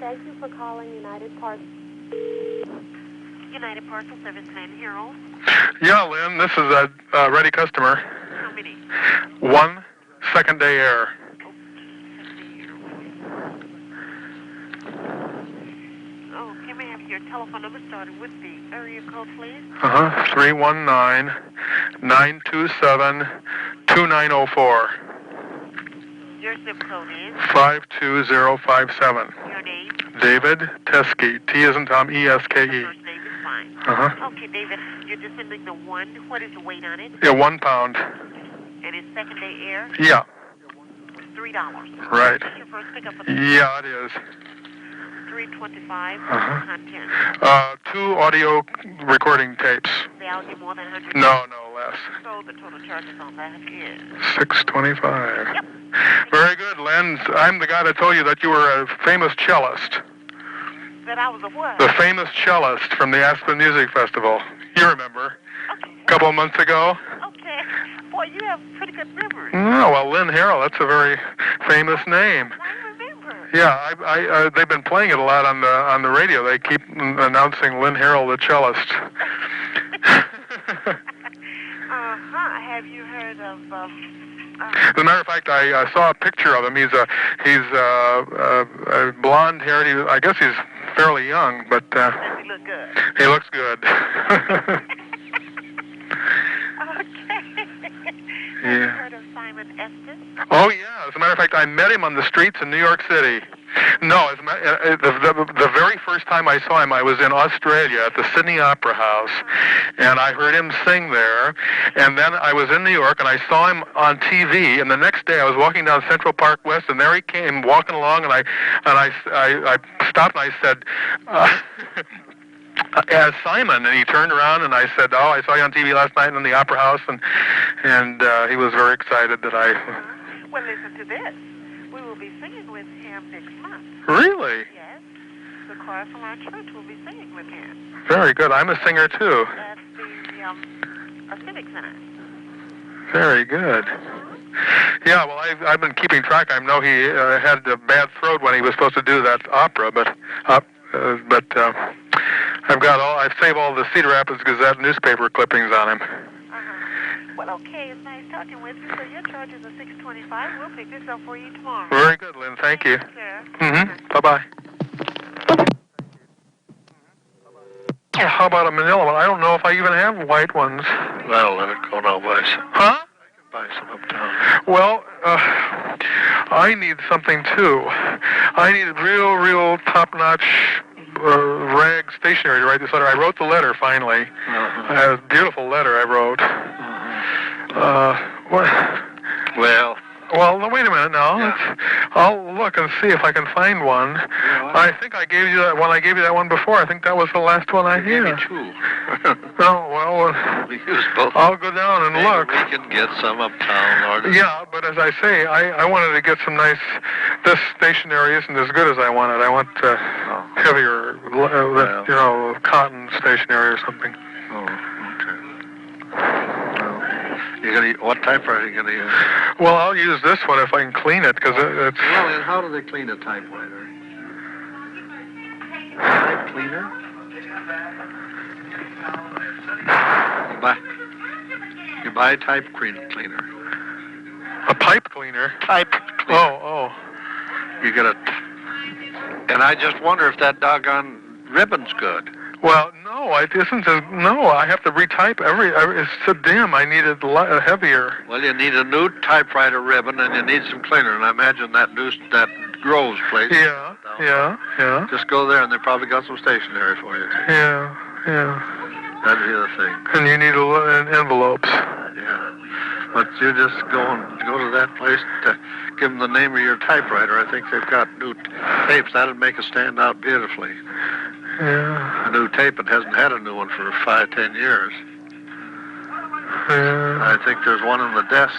Thank you for calling United Parcel. United Parcel Service, Lynn Harold. Yeah, Lynn, this is a ready customer. How many? 1 second day air. Okay, may I have your telephone number starting with the area code, please? 319-927-2904. Your zip code is? 52057. Your name? David Teskey. T as in Tom, E-S-K-E. The first name is fine. Okay, David, you're just sending the one. What is the weight on it? Yeah, 1 pound. And it's second day air? Yeah. $3. Right. Is your first pickup for the Yeah, it is. $325 content. 2 audio recording tapes. Value more than 100? No, less. So the total charges on that is? $625. Yep. Very good, Len. I'm the guy that told you that you were a famous cellist. That I was a what? The famous cellist from the Aspen Music Festival. You remember? Okay. A couple of months ago? Okay. Boy, you have pretty good memory. No, well, Lynn Harrell, that's a very famous name. I remember. Yeah, they've been playing it a lot on the radio. They keep announcing Lynn Harrell, the cellist. Have you heard of? As a matter of fact, I saw a picture of him. He's blonde-haired. I guess he's fairly young, but Does he look good? he looks good. Okay. Yeah. Have you heard of Simon Estes? Oh yeah. As a matter of fact, I met him on the streets in New York City. No, the very first time I saw him, I was in Australia at the Sydney Opera House, and I heard him sing there. And then I was in New York, and I saw him on TV. And the next day, I was walking down Central Park West, and there he came walking along, and I stopped and I said, as Simon, and he turned around, and I said, "Oh, I saw you on TV last night in the Opera House," and he was very excited that I. Well, listen to this. We will be singing with him next month. Really? Yes. The choir from our church will be singing with him. Very good. I'm a singer too. At the Civic Center. Very good. Yeah, well, I've been keeping track. I know he had a bad throat when he was supposed to do that opera, but I've saved all the Cedar Rapids Gazette newspaper clippings on him. Well, okay, it's nice talking with you. So your charges are $625. We'll pick this up for you tomorrow. Very good, Lynn. Thank you. Sir. Bye-bye. How about a manila one? I don't know if I even have white ones. Well, let it go now, boys. Huh? Buy some uptown. Well, I need something too. I need real top-notch rag stationery to write this letter. I wrote the letter finally. A beautiful letter I wrote. What? Well, no, wait a minute now. Yeah. I'll look and see if I can find one. I think I gave you that one. I gave you that one before. I think that was the last one I had. Give me 2. Oh, well, we use both. I'll go down and Maybe look. we can get some uptown, or Yeah, but as I say, I wanted to get some nice. This stationery isn't as good as I wanted. I want heavier, cotton stationery or something. Oh, okay. What typewriter are you going to use? Well, I'll use this one if I can clean it, because it's... Well, and how do they clean a typewriter? Type cleaner? You buy a type cleaner. A pipe cleaner? Type cleaner. Oh. You get a... And I just wonder if that doggone ribbon's good. Well, no, it isn't. No, I have to retype it's so dim. I need it heavier. Well, you need a new typewriter ribbon, and you need some cleaner. And I imagine that Groves place. Yeah. Just go there, and they probably got some stationery for you. Yeah. That'd be the thing. And you need envelopes. Yeah. But you just go to that place to give them the name of your typewriter. I think they've got new tapes. That'd make it stand out beautifully. Yeah. A new tape, it hasn't had a new one for 5-10 years. Yeah. I think there's one in the desk,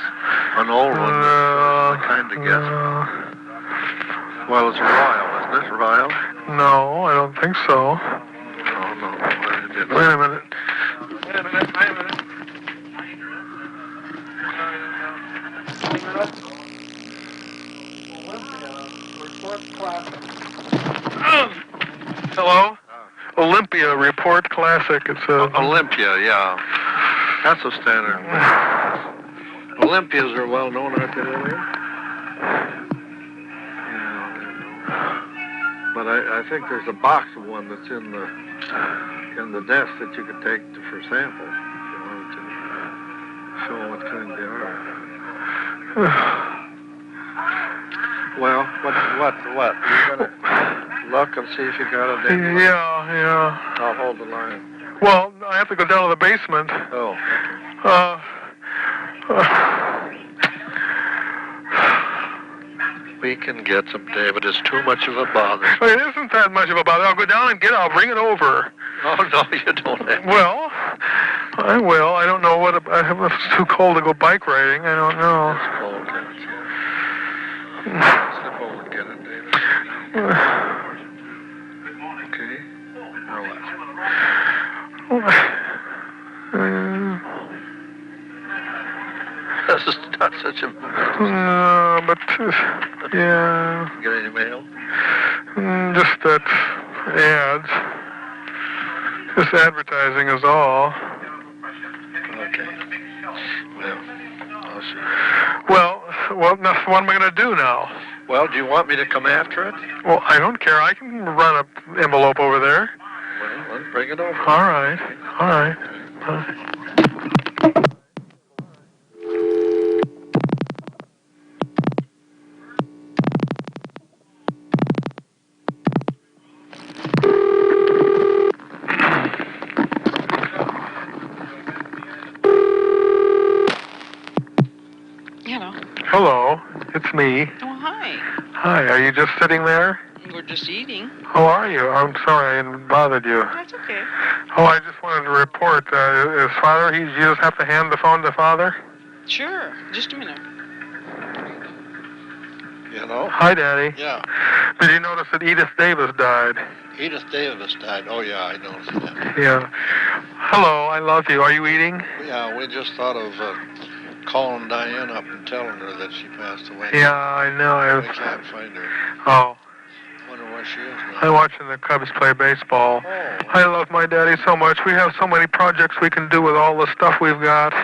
an old one. I kind of guess. Well, it's a Royal, isn't it? Royal? No, I don't think so. Oh, no. Wait a minute. Report class. Hello? Olympia Report Classic. It's Olympia, yeah. That's a standard. Olympias are well known, aren't they, Lily? Yeah. But I think there's a box of one that's in the desk that you could take for sample if you wanted to show what kind they are. Well, what? You're gonna look and see if you got a date? Yeah. I'll hold the line. Well, I have to go down to the basement. Oh. We can get some, David. It's too much of a bother. It isn't that much of a bother. I'll go down and I'll bring it over. Oh, no, you don't have to. Well, I will. I don't know what, it's too cold to go bike riding. I don't know. It's cold, yeah. Slip over and get it, David. Okay. This is not such a... but, yeah. Get any mail? Just that ads. Just advertising is all. Okay. Well, I'll see. Well, what am I going to do now? Well, do you want me to come after it? Well, I don't care. I can run an envelope over there. Well, let's bring it over. All right. Hello, it's me. Oh, hi. Hi, are you just sitting there? We're just eating. How are you? I'm sorry I bothered you. That's okay. Oh, I just wanted to report, is Father, you just have to hand the phone to Father? Sure. Just a minute. You know? Hi, Daddy. Yeah. Did you notice that Edith Davis died? Edith Davis died. Oh, yeah, I noticed that. Yeah. Hello, I love you. Are you eating? Yeah, we just thought of calling Diane up and telling her that she passed away. Yeah, I know. We can't find her. Oh. Wonder where she is now. I'm watching the Cubs play baseball. Oh. I love my daddy so much. We have so many projects we can do with all the stuff we've got.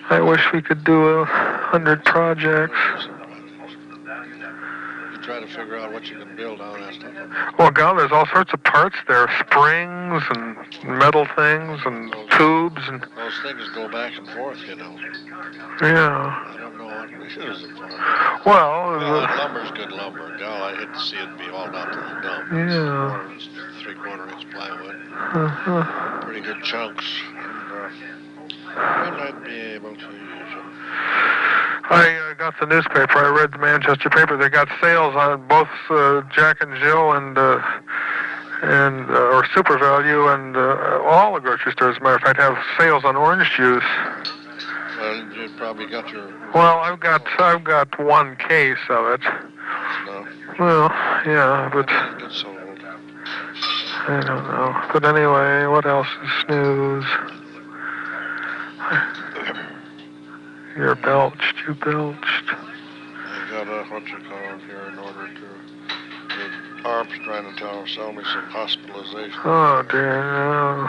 I wish we could do 100 projects. You try to figure out what you can build on that stuff. Well, God, there's all sorts of parts there. Springs and metal things and tubes and... Those things go back and forth, you know. Yeah. I don't know what we should use it for. Well, lumber's good lumber. God, I hate to see it be all down to the dump. Yeah. It's 3/4 inch plywood. uh-huh. Pretty good chunks. And we might be able to use them. I got the newspaper. I read the Manchester paper. They got sales on both Jack and Jill and or Super Value and all the grocery stores, as a matter of fact, have sales on orange juice. Well, you probably got your... Well, I've got one case of it. No. Well, yeah, but Get sold. I don't know. But anyway, what else is news? You belched. I got a what you call it here in order to... The ARP's trying to sell me some hospitalization. Oh, dear, no.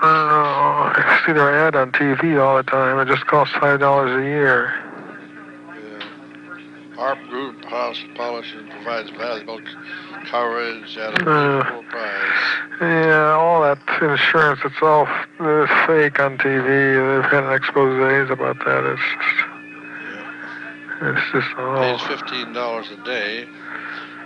Oh, I see their ad on TV all the time. It just costs $5 a year. Yeah. ARP Group House Policy provides valuable coverage at a reasonable price. Yeah, all that insurance, it's all fake on TV. They've had exposés about that. It's just all... Pays $15 a day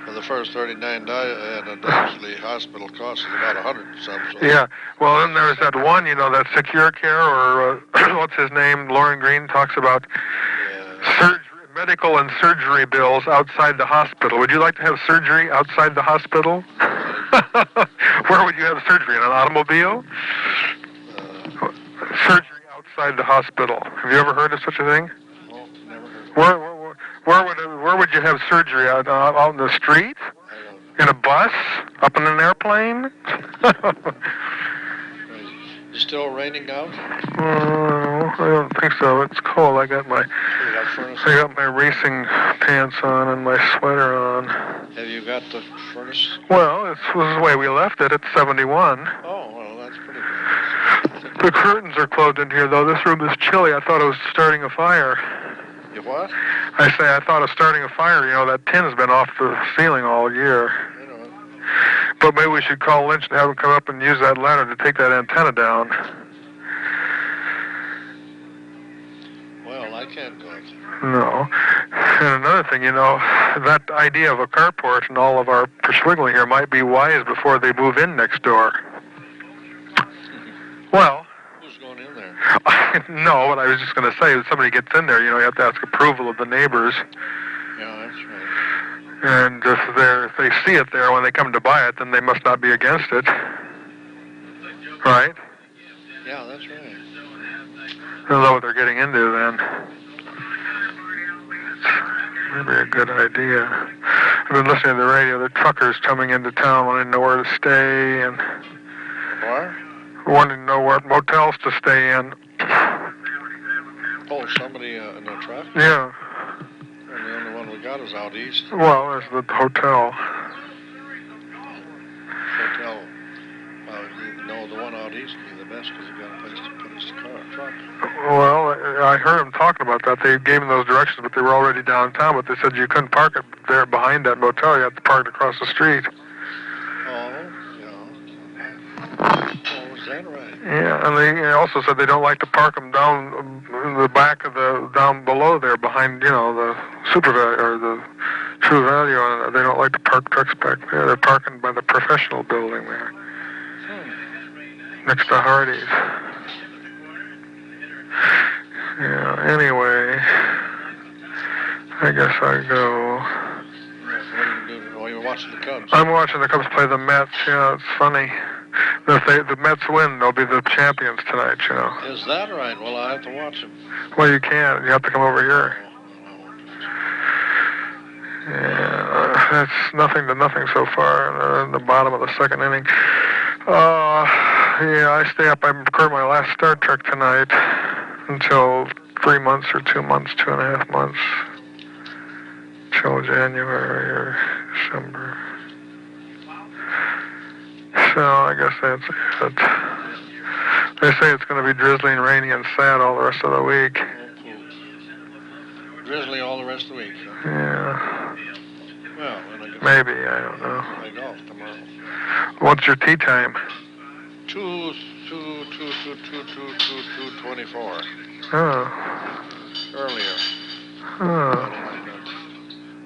for the first 39 days, and it actually hospital costs is about 100 and some. So. Yeah, well, then there's that one, that Secure Care, or what's his name, Lauren Green talks about medical and surgery bills outside the hospital. Would you like to have surgery outside the hospital? Where would you have surgery? In an automobile? Surgery outside the hospital. Have you ever heard of such a thing? No, never heard of it. Where would you have surgery? Out in the street? In a bus? Up in an airplane? Is it still raining out? I don't think so. It's cold. I got my You got furnace? I got my racing pants on and my sweater on. Have you got the furnace? Well, this was the way we left it at 71. Oh, well, that's pretty good. The curtains are closed in here, though. This room is chilly. I thought I was starting a fire. You what? I thought of starting a fire. You know, that tin's been off the ceiling all year. You know. But maybe we should call Lynch and have him come up and use that ladder to take that antenna down. Well, I can't do it. No. And another thing, you know, that idea of a carport and all of our perswiggling here might be wise before they move in next door. Well, Who's going in there? no, but I was just going to say, if somebody gets in there, you know, you have to ask approval of the neighbors. Yeah, that's right. And if they see it there when they come to buy it, then they must not be against it. Right? Yeah, that's right. They don't know what they're getting into then. Maybe a good idea. I've been listening to the radio. The truckers coming into town wanting to know where to stay and What? wanting to know what motels to stay in. Oh, somebody in a truck? Yeah. And the only one we got is out east. Well, there's the hotel. Hotel. No, the one out east would be the best because you got a place to put his truck. Well, I heard them talking about that. They gave me those directions, but they were already downtown. But they said you couldn't park it there behind that motel. You had to park it across the street. Oh, yeah. Oh, is that right? Yeah, and they also said they don't like to park them down in the back of down below there behind, you know, the Super Value or the True Value. And they don't like to park trucks back there. They're parking by the professional building there, next to Hardee's. Yeah, anyway, I guess I go. What are you doing? Oh, you're watching the Cubs. I'm watching the Cubs play the Mets. Yeah, it's funny. If the Mets win, they'll be the champions tonight, you know. Is that right? Well, I have to watch him. Well, you can't. You have to come over here. Yeah, that's nothing to nothing so far in the bottom of the second inning. Yeah, I stay up. I record my last Star Trek tonight until 3 months or 2 months, 2.5 months, till January or December. So I guess that's it. They say it's going to be drizzly and rainy and sad all the rest of the week. Drizzly all the rest of the week. Huh? Yeah. Well, then I guess Maybe, I don't know. play golf tomorrow. What's your tea time? 2:24. Oh. Earlier. Oh.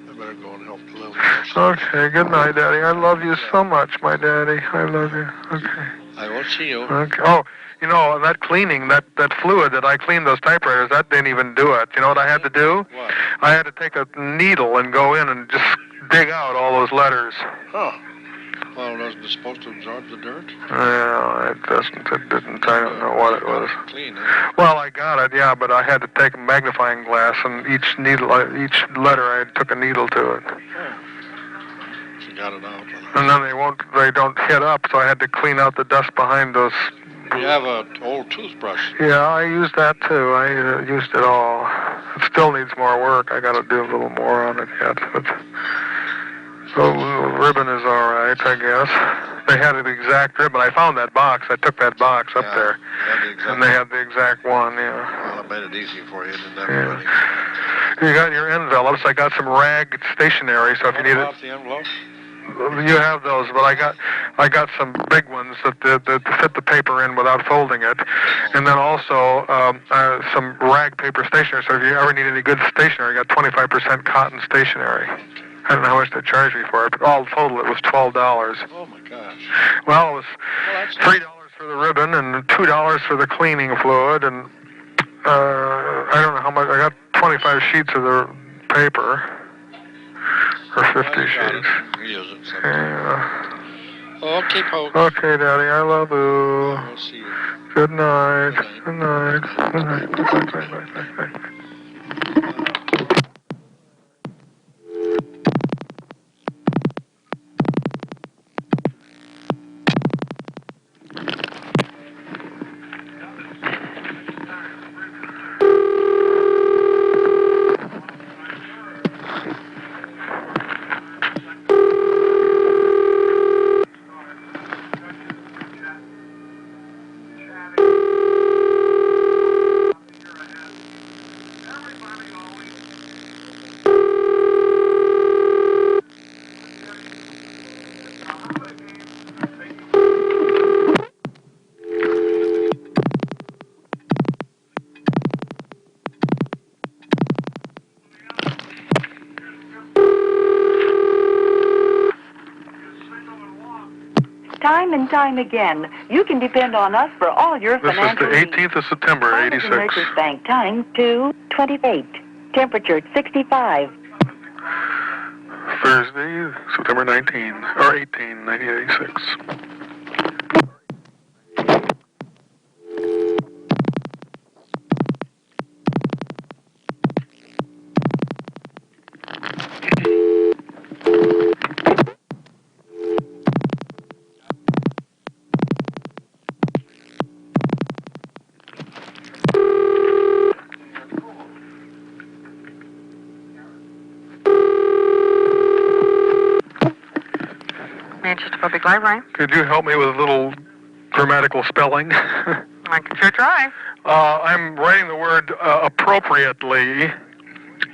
I better go and help the little. Okay, good night, Daddy. I love you so much, my daddy. I love you. Okay. I will see you. Okay. Oh, you know, that cleaning, that fluid that I cleaned those typewriters, that didn't even do it. You know what I had to do? What? I had to take a needle and go in and just dig out all those letters. Oh. Well, wasn't it supposed to absorb the dirt? Yeah, it didn't. I don't know what it was. Clean it. Well, I got it, yeah, but I had to take a magnifying glass, and each letter, I took a needle to it. Oh. She got it out. And then they don't hit up, so I had to clean out the dust behind those. You have an old toothbrush. Yeah, I used that too. I used it all. It still needs more work. I got to do a little more on it yet. But the ribbon is all right, I guess. They had an exact ribbon. I found that box. I took that box up there, and they had the exact one. Yeah. Well, it made it easy for you, didn't it? Yeah. You got your envelopes. I got some rag stationery, so if you need it. What about the envelope? You have those, but I got some big ones that fit the paper in without folding it, and then also some rag paper stationery. So if you ever need any good stationery, I got 25% cotton stationery. I don't know how much they charged me for it, but all total it was $12. Oh my gosh. Well, it was Well, $3 for the ribbon and $2 for the cleaning fluid, and I don't know how much. I got 25 sheets of the paper. Or 50 sheets. Use it sometime. Yeah. Okay, Poke. Okay, Daddy, I love you. We'll see you. Good night. Good night. Good night. Bye. time and time again. You can depend on us for all your This is financial the needs. 18th of September, Farmers 86. Merchants Bank, time 2:28. Temperature 65. Thursday, September 19, or 18, 1986. Manchester Public Library. Could you help me with a little grammatical spelling? I can sure try. I'm writing the word appropriately,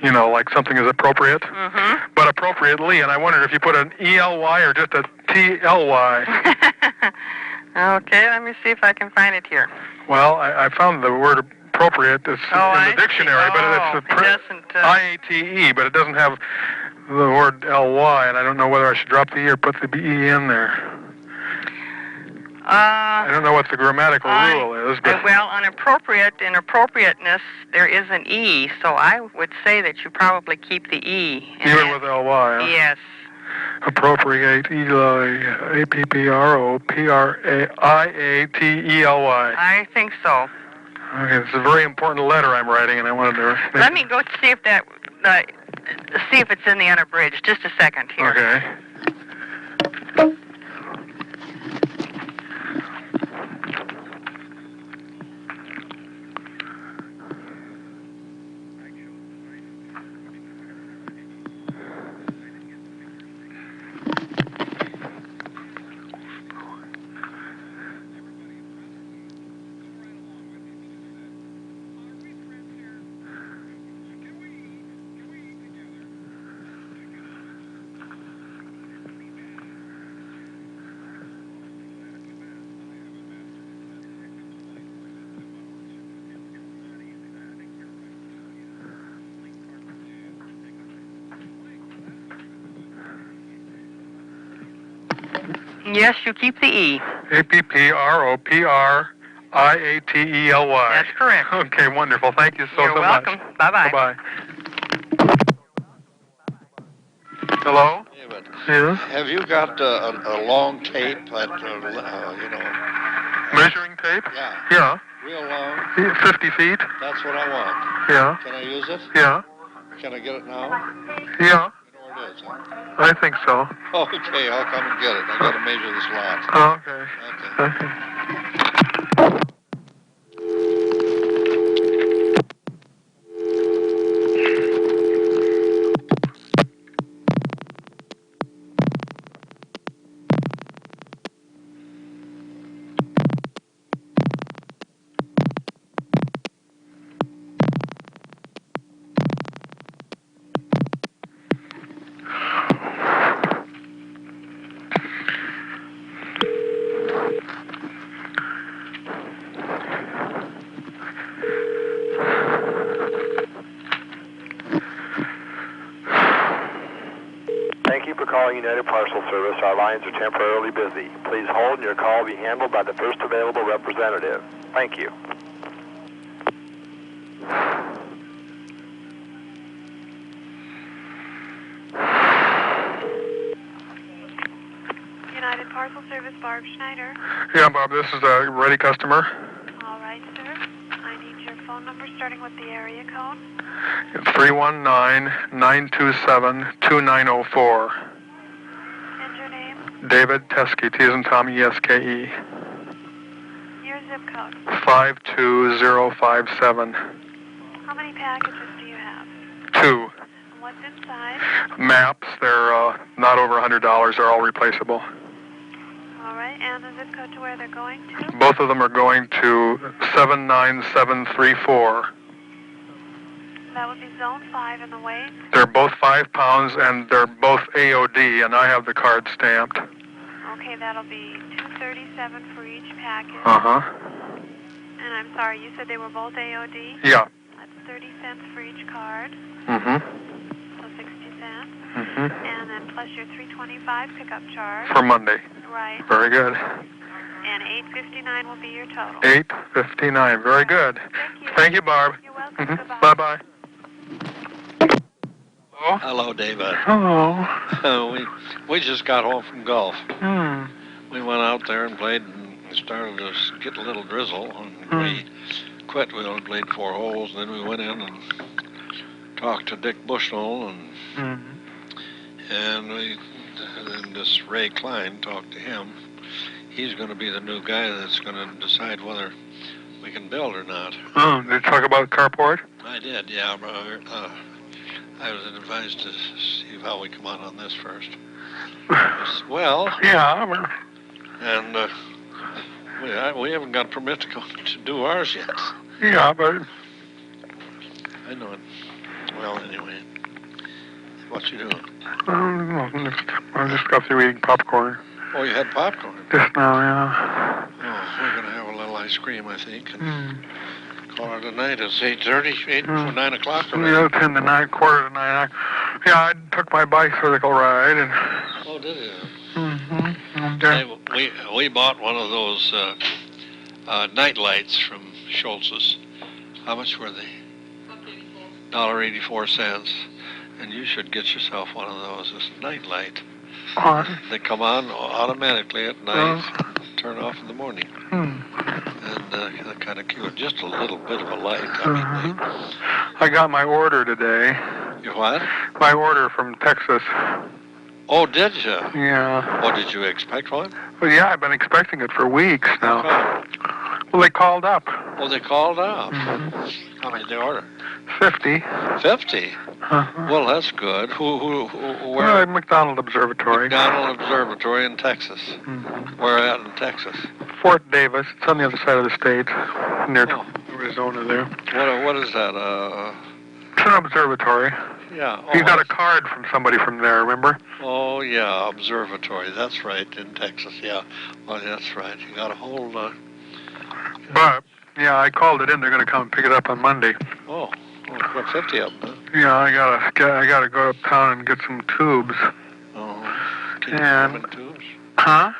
you know, like something is appropriate, Mm-hmm. but appropriately, and I wondered if you put an E-L-Y or just a T-L-Y. Okay, let me see if I can find it here. Well, I found the word appropriate it's in I the dictionary, see. but it's It doesn't. I-A-T-E, but it doesn't have the word L-Y, and I don't know whether I should drop the E or put the B-E in there. I don't know what the grammatical rule is, but... Well, on appropriate, in appropriateness, there is an E, so I would say that you probably keep the E. Even with L-Y, huh? Yes. Appropriate, Eli, A-P-P-R-O-P-R-A-I-A-T-E-L-Y. I think so. Okay, it's a very important letter I'm writing, and I wanted to... Let me go see if that, see if it's in the unabridged. Just a second here. Okay. Yes, you keep the E. A-P-P-R-O-P-R-I-A-T-E-L-Y. That's correct. Okay, wonderful. Thank you so You're much. welcome. Bye-bye. Bye-bye. Hello? David, Yes? have you got a long tape that, you know... Measuring tape? Yeah, Yeah. real long. 50 feet? That's what I want. Yeah. Can I use it? Yeah. Can I get it now? Yeah. You know where it is, huh? I think so. Okay, I'll come and get it. I got to measure this lot. Okay. Okay. Thank you for calling United Parcel Service. Our lines are temporarily busy. Please hold and your call will be handled by the first available representative. Thank you. United Parcel Service, Barb Schneider. Yeah, Bob, this is a ready customer. All right, sir. I need your phone number starting with the area code. It's 319-927-2904. And your name, David Teskey, T as in Tommy, E-S-K-E. your zip code. 52057. How many packages do you have? 2. And what's inside? Maps, they're not over $100. They're all replaceable. All right, and the zip code to where they're going to? Both of them are going to 79734. That would be Zone 5 in the weight. They're both 5 pounds, and they're both AOD, and I have the card stamped. Okay, that'll be $237 for each package. Uh-huh. And I'm sorry, you said they were both AOD? Yeah. That's 30 cents for each card, Mm-hmm. so 60 cents. Mm-hmm. And then plus plus your 325 pickup charge. For Monday. Right. Very good. And 859 will be your total. 8:59. Very good. Thank you. Thank you, Barb. You're welcome. Goodbye. Bye-bye. Hello? Hello, David. Hello. We just got home from golf. Hmm. We went out there and played, and it started to get a little drizzle. And we quit. We only played 4 holes. Then we went in and talked to Dick Bushnell, and this Ray Klein talked to him. He's going to be the new guy that's going to decide whether we can build or not. Oh, did you talk about carport? I did, yeah. But, I was advised to see how we come out on this first. Well, Yeah. and we haven't got permit to go to do ours yet. Yeah, but I know it. Well, anyway, what you doing? I just got through eating popcorn Oh, you had popcorn. just now. Yeah. Oh, we're gonna have a little ice cream, I think, and call it a night. It's 8:30, 9 o'clock already. Yeah, 10 to 9, quarter to 9. Yeah, I took my bicycle ride and. Oh, did you? Mm-hmm. Hey, we bought one of those night lights from Schultz's. How much were they? $1.84. And you should get yourself one of those. It's a night light. They come on automatically at night, turn off in the morning. And they're kind of cute. Just a little bit of a light. I mean, I got my order today. you what? My order from Texas. Oh, did you? Yeah. What, did you expect one? Well, yeah, I've been expecting it for weeks now. Oh, Well, they called up. oh they called up. How many did they order? 50. 50? Uh-huh. Well, that's good. Who Well, where? at McDonald Observatory. McDonald Observatory in Texas. Where at in Texas? Fort Davis. It's on the other side of the state, near Oh. Arizona there. What is that? It's an observatory. Yeah. He got a card from somebody from there, remember? Oh, yeah, observatory. That's right, in Texas, yeah. Well, that's right. You got a whole, But, yeah, I called it in. They're going to come and pick it up on Monday. what, 50 of them, Yeah, I gotta go uptown and get some tubes. huh? Oh, can you And- put them in tubes? Huh?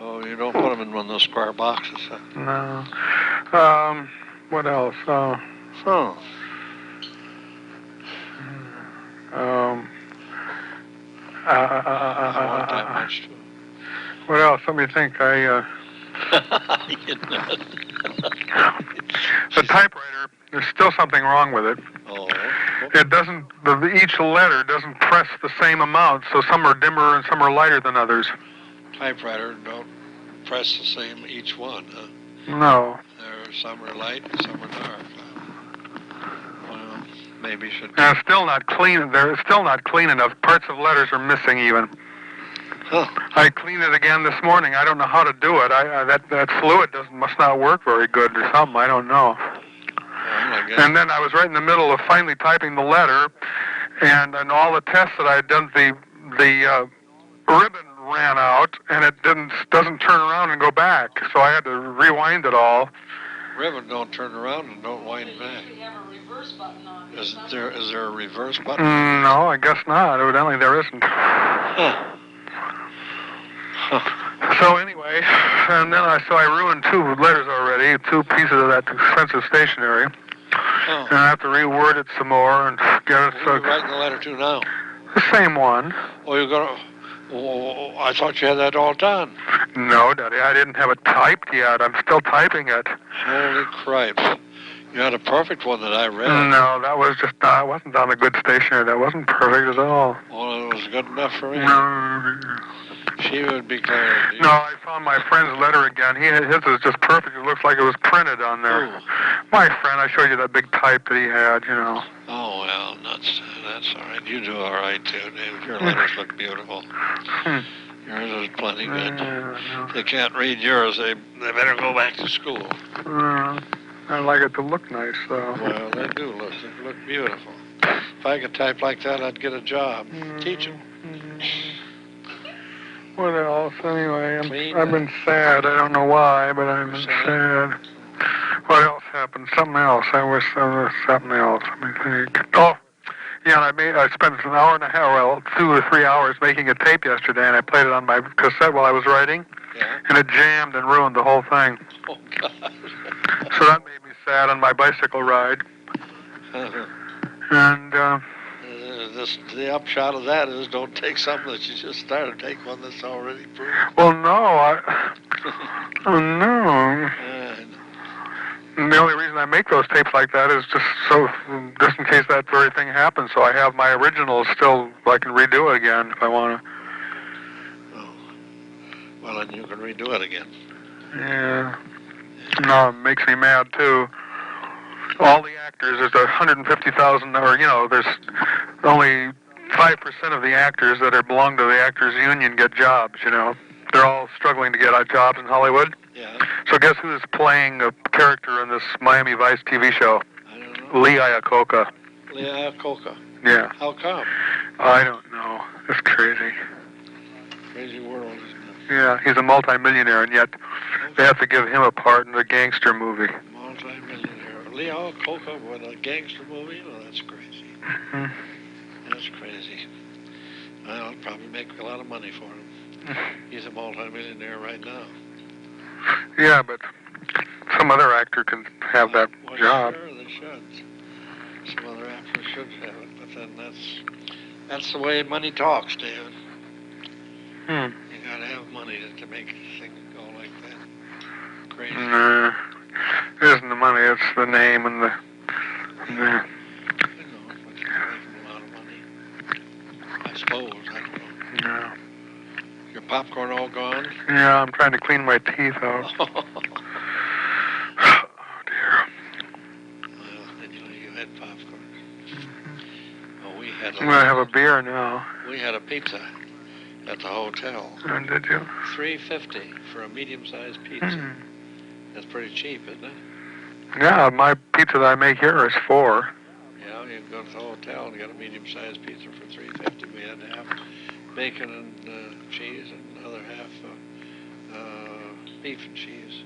Oh, you don't put them in one of those square boxes, huh? No. What else? Oh, I want that much, too. What else? Let me think. You know. The typewriter, there's still something wrong with it. Oh, It doesn't, each letter doesn't press the same amount, so some are dimmer and some are lighter than others. typewriter don't press the same each one, huh? No. Some are light and some are dark. Well, maybe you should. And it's still not clean. They're still not clean enough. Parts of letters are missing even. Huh. I cleaned it again this morning. I don't know how to do it. That fluid must not work very good or something. I don't know. Well, I guess. And then I was right in the middle of finally typing the letter, and in all the tests that I had done, the ribbon ran out, and it doesn't turn around and go back. So I had to rewind it all. Ribbon don't turn around and don't wind back. Is there a reverse button? No, I guess not. Evidently there isn't. Huh. So anyway, and then I ruined 2 letters already, 2 pieces of that expensive stationery. Oh. And I have to reword it some more and get it Who are you writing the letter to now? the same one. Oh, you're gonna. Oh, I thought you had that all done. No, Daddy, I didn't have it typed yet. I'm still typing it. Holy cripes! You had a perfect one that I read. No, that was just it wasn't on a good stationery. That wasn't perfect at all. Well, it was good enough for me. No, She would be glad. no, I found my friend's letter again. His is just perfect. It looks like it was printed on there. Ooh. My friend, I showed you that big type that he had, you know. Oh well, that's all right. You do all right too, Dave. Your letters look beautiful. Yours is plenty good. No. They can't read yours. They better go back to school. I like it to look nice, though. Well, they do look. They look beautiful. If I could type like that, I'd get a job teaching. What else? Anyway, Clean. I've been sad. I don't know why, but I've been sad. What else happened? Something else. I wish there was something else. Let me think. Oh, Yeah, and I spent an hour and a half, well, 2 or 3 hours making a tape yesterday, and I played it on my cassette while I was writing, Yeah. and it jammed and ruined the whole thing. Oh, God. So that made me sad on my bicycle ride. And The upshot of that is don't take something that you just started. Take one that's already proven. well, no, oh no. And the only reason I make those tapes like that is just in case that very thing happens. So I have my originals still. I can redo it again if I want to. Oh. Well, then you can redo it again. Yeah. No, it makes me mad too. All the actors, there's 150,000, or there's only 5% of the actors that belong to the Actors Union get jobs. They're all struggling to get jobs in Hollywood. Yeah. So guess who's playing a character in this Miami Vice TV show? I don't know. Lee Iacocca. Lee Iacocca. Yeah. How come? I don't know. It's crazy. Crazy world, isn't it? Yeah, he's a multimillionaire, and yet they have to give him a part in the gangster movie. Multi-millionaire. Lee Iacocca with a gangster movie? Oh, that's crazy. Mm-hmm. That's crazy. Well, I'll probably make a lot of money for him. He's a multi-millionaire right now. Yeah, but some other actor can have that Well, job. Sure, they should. Some other actors should have it, but then that's the way money talks, David. Hmm. You gotta have money to make things go like that. Crazy. Nah, it isn't the money, it's the name and the... I know, but you're making a lot of money. I suppose, I don't know. Yeah. Your popcorn all gone? Yeah, I'm trying to clean my teeth out. Oh, dear. Well, then you had popcorn. Well, we had I'm going to have a beer now. We had a pizza at the hotel. And did you? $3.50 for a medium-sized pizza. Hmm. That's pretty cheap, isn't it? Yeah, my pizza that I make here is 4. Yeah, you can go to the hotel and get a medium-sized pizza for $3.50. We had to have bacon and cheese, and the other half beef and cheese.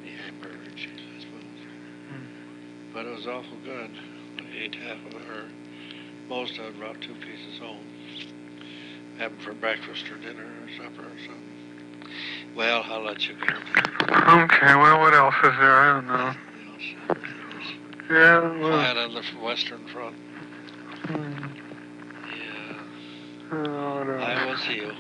The hamburger and cheese, I suppose. But it was awful good. I ate half of it, or most of it, brought 2 pieces home. Have them for breakfast or dinner or supper or something. Well, I'll let you go. Okay, well, what else is there? I don't know. Yeah, well... Flat on the western front. Hmm. Yeah. Oh, no. I will see you.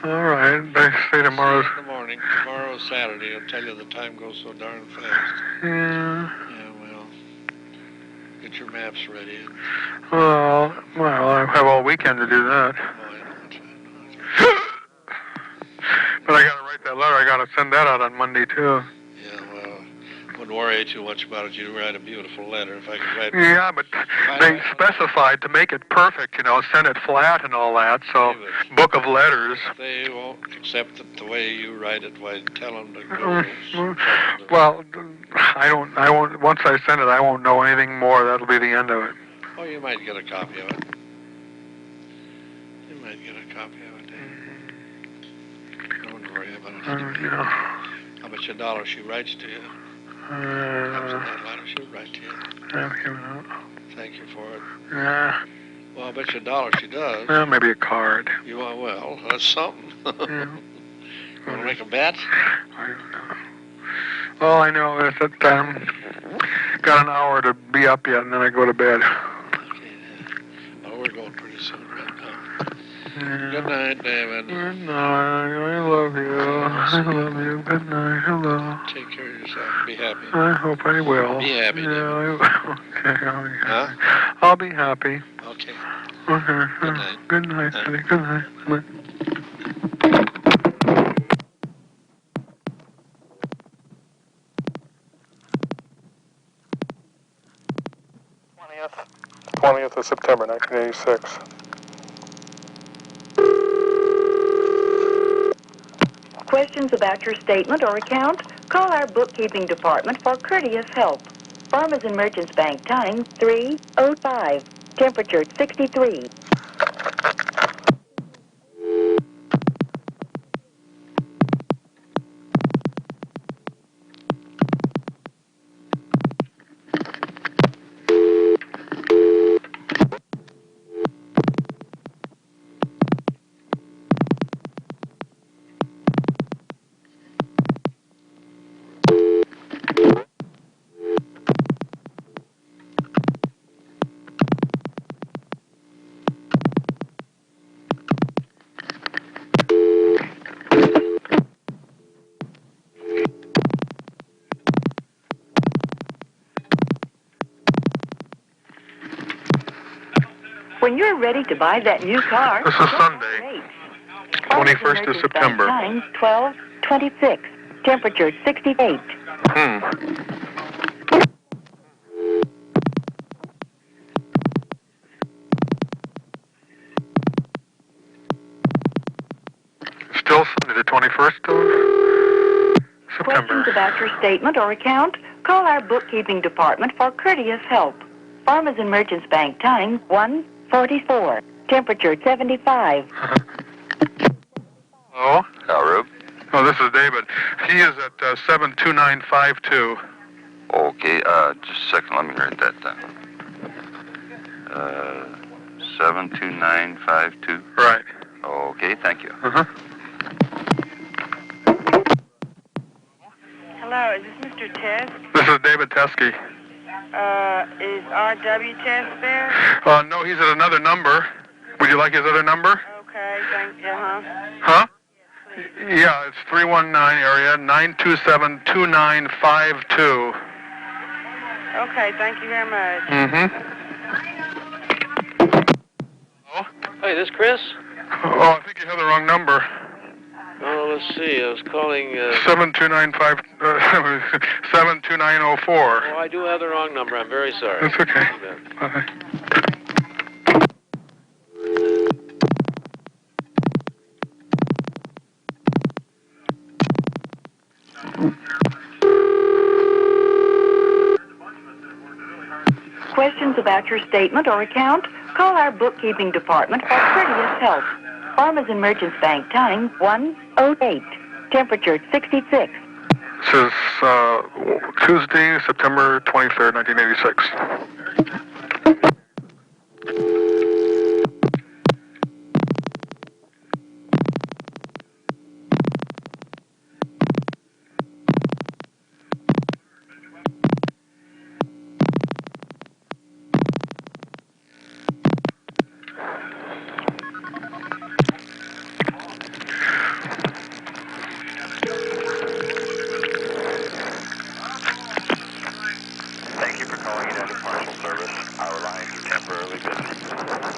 All right, they say tomorrow's... See you in the morning. Tomorrow's Saturday. I'll tell you the time goes so darn fast. Yeah. Yeah, well, get your maps ready. And, Well, I have all weekend to do that. oh, I know. But I got to write that letter. I got to send that out on Monday, too. Yeah, well, wouldn't worry too much about it. You write a beautiful letter. If I could write... Yeah, but they specified to make it perfect, send it flat and all that, so book of letters. They won't accept it the way you write it. Why, tell them to go... Well, I won't, once I send it, I won't know anything more. That'll be the end of it. Oh, you might get a copy of it. You might get a copy of it, Dave. Don't worry about it. How much $1 she writes to you? That letter she'll write to you. Thank you for it. Yeah. Well, I bet you $1 she does. Well, maybe a card. You are, well, that's something. Yeah. You want to make a bet? I don't know. All I know is that got an hour to be up yet, and then I go to bed. Okay. Well, we're going pretty soon right now. Yeah. Good night, David. Good night. I love you. I love you. Good night. Hello. Take care of yourself. Be happy. I hope I will. Be happy, Yeah, David. I will. Okay, I'll be happy. Huh? I'll be happy. Okay. Okay. Good night. Good night, Night. honey. Good night. Good night. 20th of September, 1986. Questions about your statement or account? Call our bookkeeping department for courteous help. Farmers and Merchants Bank, time 3:05. Temperature 63. When you're ready to buy that new car, This is Sunday, 21st of September. Time 12:26. Temperature 68. Still Sunday, the 21st of September. Questions about your statement or account? Call our bookkeeping department for courteous help. Farmers and Merchants Bank time 1:44. Temperature 75. Hello? Rube. Oh, this is David. He is at 72952. Okay, just a second. Let me write that down. 72952. Right. Okay, thank you. Uh-huh. Hello, is this Mr. Test? This is David Teskey. Is R.W. Test there? No, he's at another number. Would you like his other number? Okay, thank you, huh? Huh? Yeah, it's 319 area, 927-2952. Okay, thank you very much. Mm-hmm. Oh? Hey, this Chris? Oh, I think you have the wrong number. Oh, let's see. I was calling. 72904. Oh, I do have the wrong number. I'm very sorry. That's okay. Bye. Questions about your statement or account? Call our bookkeeping department for courteous help. Farmers and Merchants Bank time 1:08. Temperature 66. This is Tuesday, September 23rd, 1986. Thank you for calling United Parcel Service. Our lines are temporarily busy.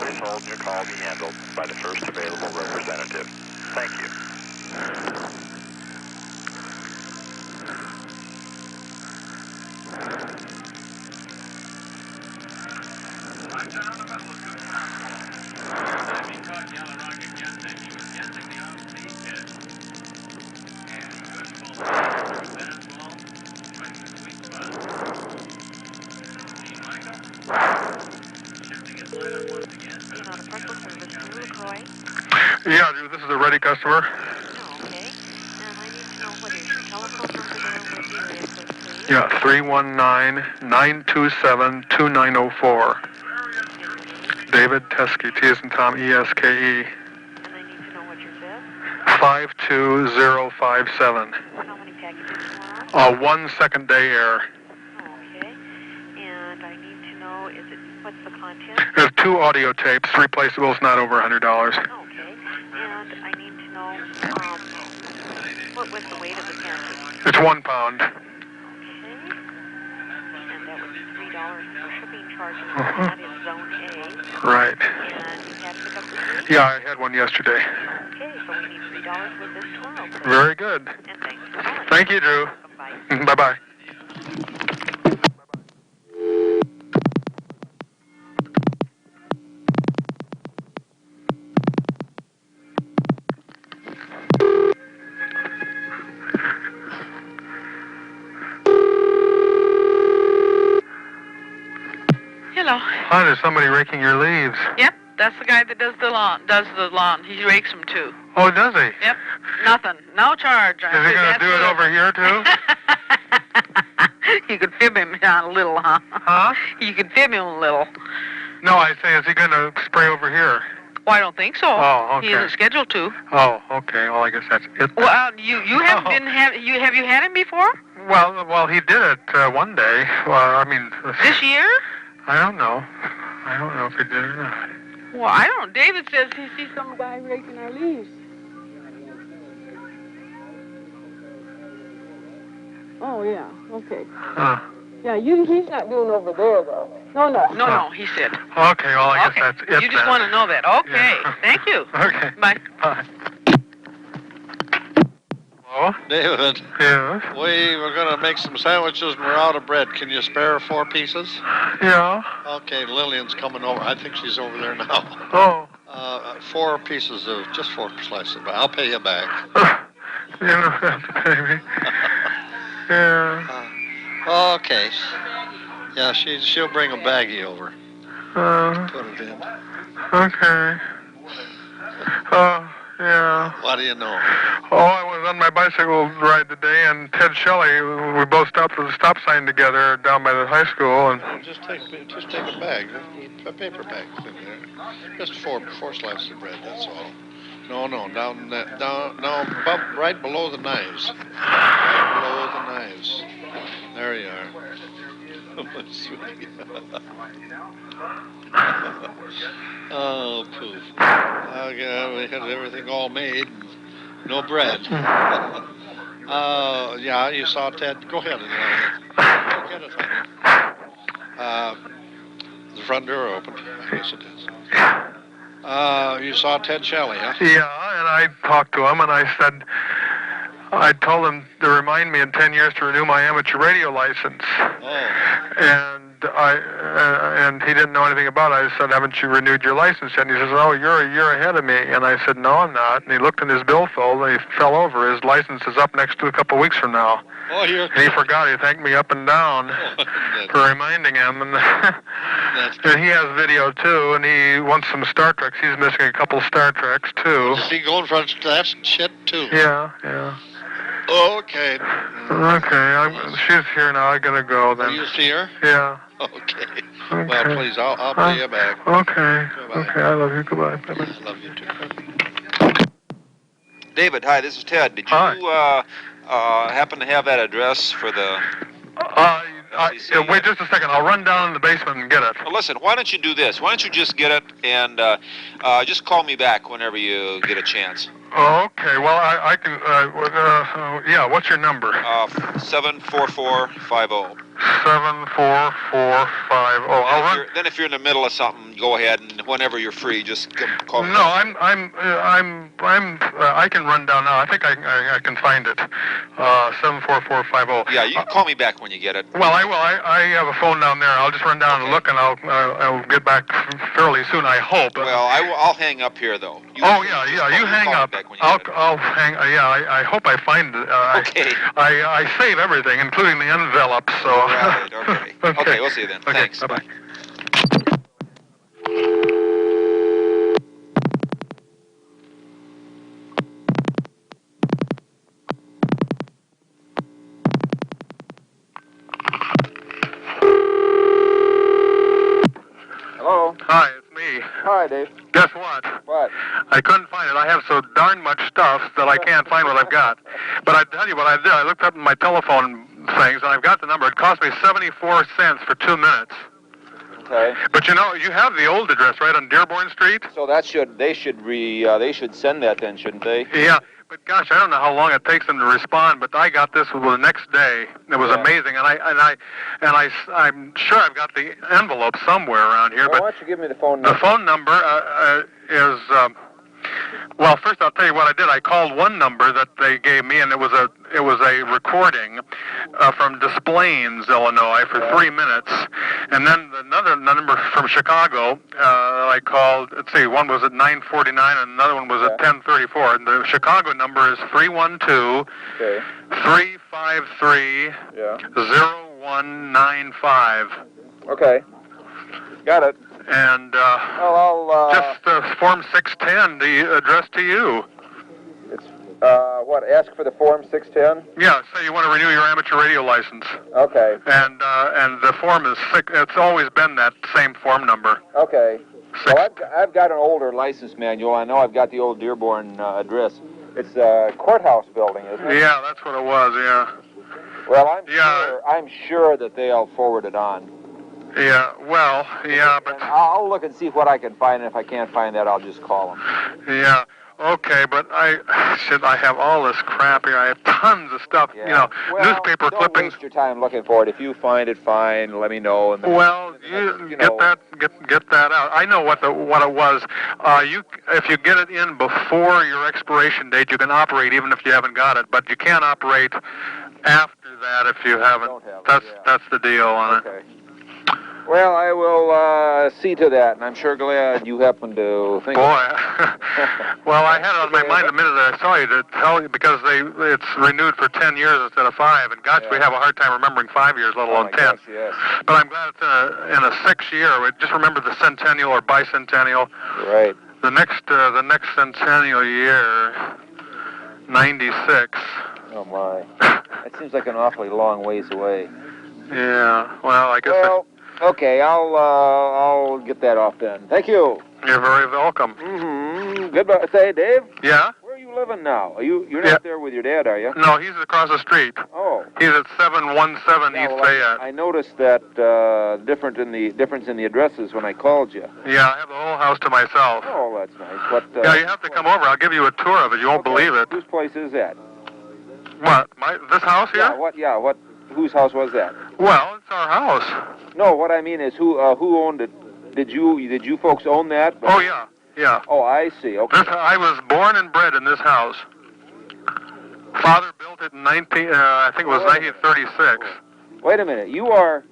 Please hold and your call will be handled by the first available representative. Thank you. Yeah, Drew, this is a ready customer. Okay. And I need to know what is your telephone number there with the area code, please. Yeah, 319-927-2904. David Teskey, T as in Tom, E-S-K-E. And I need to know what your zip. 52057. How many packages you want? 1 second day air. Okay. And I need to know, what's the content? There's 2 audio tapes, replaceables, not over $100. Okay. And I need to know, what was the weight of the package? It's 1 pound. Okay. And that would be $3 for shipping charges. That is Zone A. Right. And you had to pick up receipt? Yeah, I had one yesterday. Okay, so we need $3 with this tomorrow, please. Very good. And thanks for calling. Thank you, Drew. Bye. Bye-bye. Hello. Hi, there's somebody raking your leaves. Yep, that's the guy that does the lawn. He rakes them too. Oh, does he? Yep. Nothing. No charge. Is he going to do it over here, too? You could fib him a little, huh? Huh? You could fib him a little. No, I say, is he going to spray over here? Well, I don't think so. Oh, okay. He isn't scheduled to. Oh, okay. Well, I guess that's it. Well, you haven't didn't have you have you had him before? Well, he did it one day. Well, I mean, This year? I don't know. I don't know if he did or not. Well, I don't. David says he sees some guy raking our leaves. Oh yeah. Okay. Huh. Yeah, he's not doing over there, though. No. No, he said. Okay, well, I guess that's it You just then. want to know that. Okay. Yeah. Thank you. Okay. Bye. Bye. Hello? David, Yes? we were going to make some sandwiches and we're out of bread. Can you spare 4 pieces? Yeah? Okay, Lillian's coming over. I think she's over there now. Oh. 4 pieces of, just 4 slices. But I'll pay you back. You know that, baby. Yeah. Okay. Yeah, she'll bring a baggie over. Put it in. Okay. Yeah. What do you know? Oh, I was on my bicycle ride today, and Ted Shelley, we both stopped at the stop sign together down by the high school, and... Just take a bag, a paper bag in there. Just 4 slices of bread, that's all. No, right below the knives. Right below the knives. There you are. Oh, poof. Okay, we had everything all made. No bread. Yeah, you saw Ted. Go ahead and get it, honey. The front door opened. Yes, it is. You saw Ted Shelley, huh? Yeah, and I talked to him, and I told him to remind me in 10 years to renew my amateur radio license. Oh. And he didn't know anything about it. I said, haven't you renewed your license yet? And he says, oh, you're a year ahead of me. And I said, no, I'm not. And he looked in his billfold, and he fell over. His license is up next to a couple weeks from now. Oh, and he forgot. He thanked me up and down for reminding him. And, and he has video, too, and he wants some Star Treks. He's missing a couple Star Treks, too. Is he going for that shit, too? Yeah. Okay. Okay, she's here now. I gotta go then. You see her? Yeah. Okay. Well, please, I'll pay you back. Okay. Goodbye. Okay, I love you. Goodbye. Bye-bye. I love you too. David, hi, this is Ted. Did you happen to have that address for the... wait just a second. I'll run down in the basement and get it. Well, listen, why don't you do this? Why don't you just get it and just call me back whenever you get a chance. Okay, well, I can, yeah, what's your number? 74450. 74450. Then if you're in the middle of something, go ahead and whenever you're free, just call me. No, I can run down now. I think I can find it. 74450. Yeah, you can call me back when you get it. Well, I will. I have a phone down there. I'll just run down and look, and I'll get back fairly soon, I hope. Well, I'll hang up here though. You hang up. I'll hang. I hope I find it. Okay. I save everything, including the envelope. So. Right. Okay. Okay. We'll see you then. Okay, Thanks. Bye-bye. Hello. Hi, it's me. Hi, Dave. Guess what? What? I couldn't find it. I have so darn much stuff that I can't find what I've got. But I tell you what I did. I looked up in my telephone things, and I've got the number. It cost me 74 cents for 2 minutes. Okay. But you know, you have the old address, right, on Dearborn Street? So they should send that then, shouldn't they? Yeah. But gosh, I don't know how long it takes them to respond. But I got this the next day. It was amazing, and I'm sure I've got the envelope somewhere around here. Well, but why don't you give me the phone number? The phone number is. Well, first I'll tell you what I did. I called one number that they gave me, and it was a recording from Des Plaines, Illinois, for 3 minutes, and then another number from Chicago I called. Let's see, one was at 9:49, and another one was at 10:34. And the Chicago number is 312-353 0195. Okay. Got it. And just Form 610, the address to you. It's ask for the Form 610? Yeah, say you want to renew your amateur radio license. Okay. And the form is it's always been that same form number. Okay. Well, I've got an older license manual. I know I've got the old Dearborn address. It's the courthouse building, isn't it? Yeah, that's what it was. Yeah. Well, I'm sure that they'll forward it on. Yeah, well, yeah, but... I'll look and see what I can find, and if I can't find that, I'll just call them. Yeah. okay, but I have all this crap here. I have tons of stuff, Well, newspaper don't clippings. waste your time looking for it. If you find it, fine. Let me know. And Well, get that out. I know what it was. If you get it in before your expiration date, you can operate even if you haven't got it, but you can't operate after that if you haven't. That's the deal on it. Well, I will see to that, and I'm sure glad you happened to think. Boy, well, I had it on my mind the minute I saw you to tell you because it's renewed for 10 years instead of 5, and gosh, we have a hard time remembering 5 years, let alone 10. Gosh, yes. But I'm glad it's in a 6th year. We just remember the centennial or bicentennial. Right. The next centennial year, 96. Oh my, that seems like an awfully long ways away. Yeah. Well, I guess. Well, okay, I'll get that off then. Thank you. You're very welcome. Mm-hmm. Goodbye. Say, Dave. Yeah. Where are you living now? You're not there with your dad, are you? No, he's across the street. Oh. He's at 717 East Fayette. I noticed that difference in the addresses when I called you. Yeah, I have the whole house to myself. Oh, that's nice. But yeah, you have to come over. I'll give you a tour of it. You won't believe it. Whose place is that? What? This house here? Yeah. What? Whose house was that? Well, it's our house. No, what I mean is who owned it? Did you folks own that? Oh yeah. Oh, I see. Okay. I was born and bred in this house. Father built it in 1936. Wait a minute. You're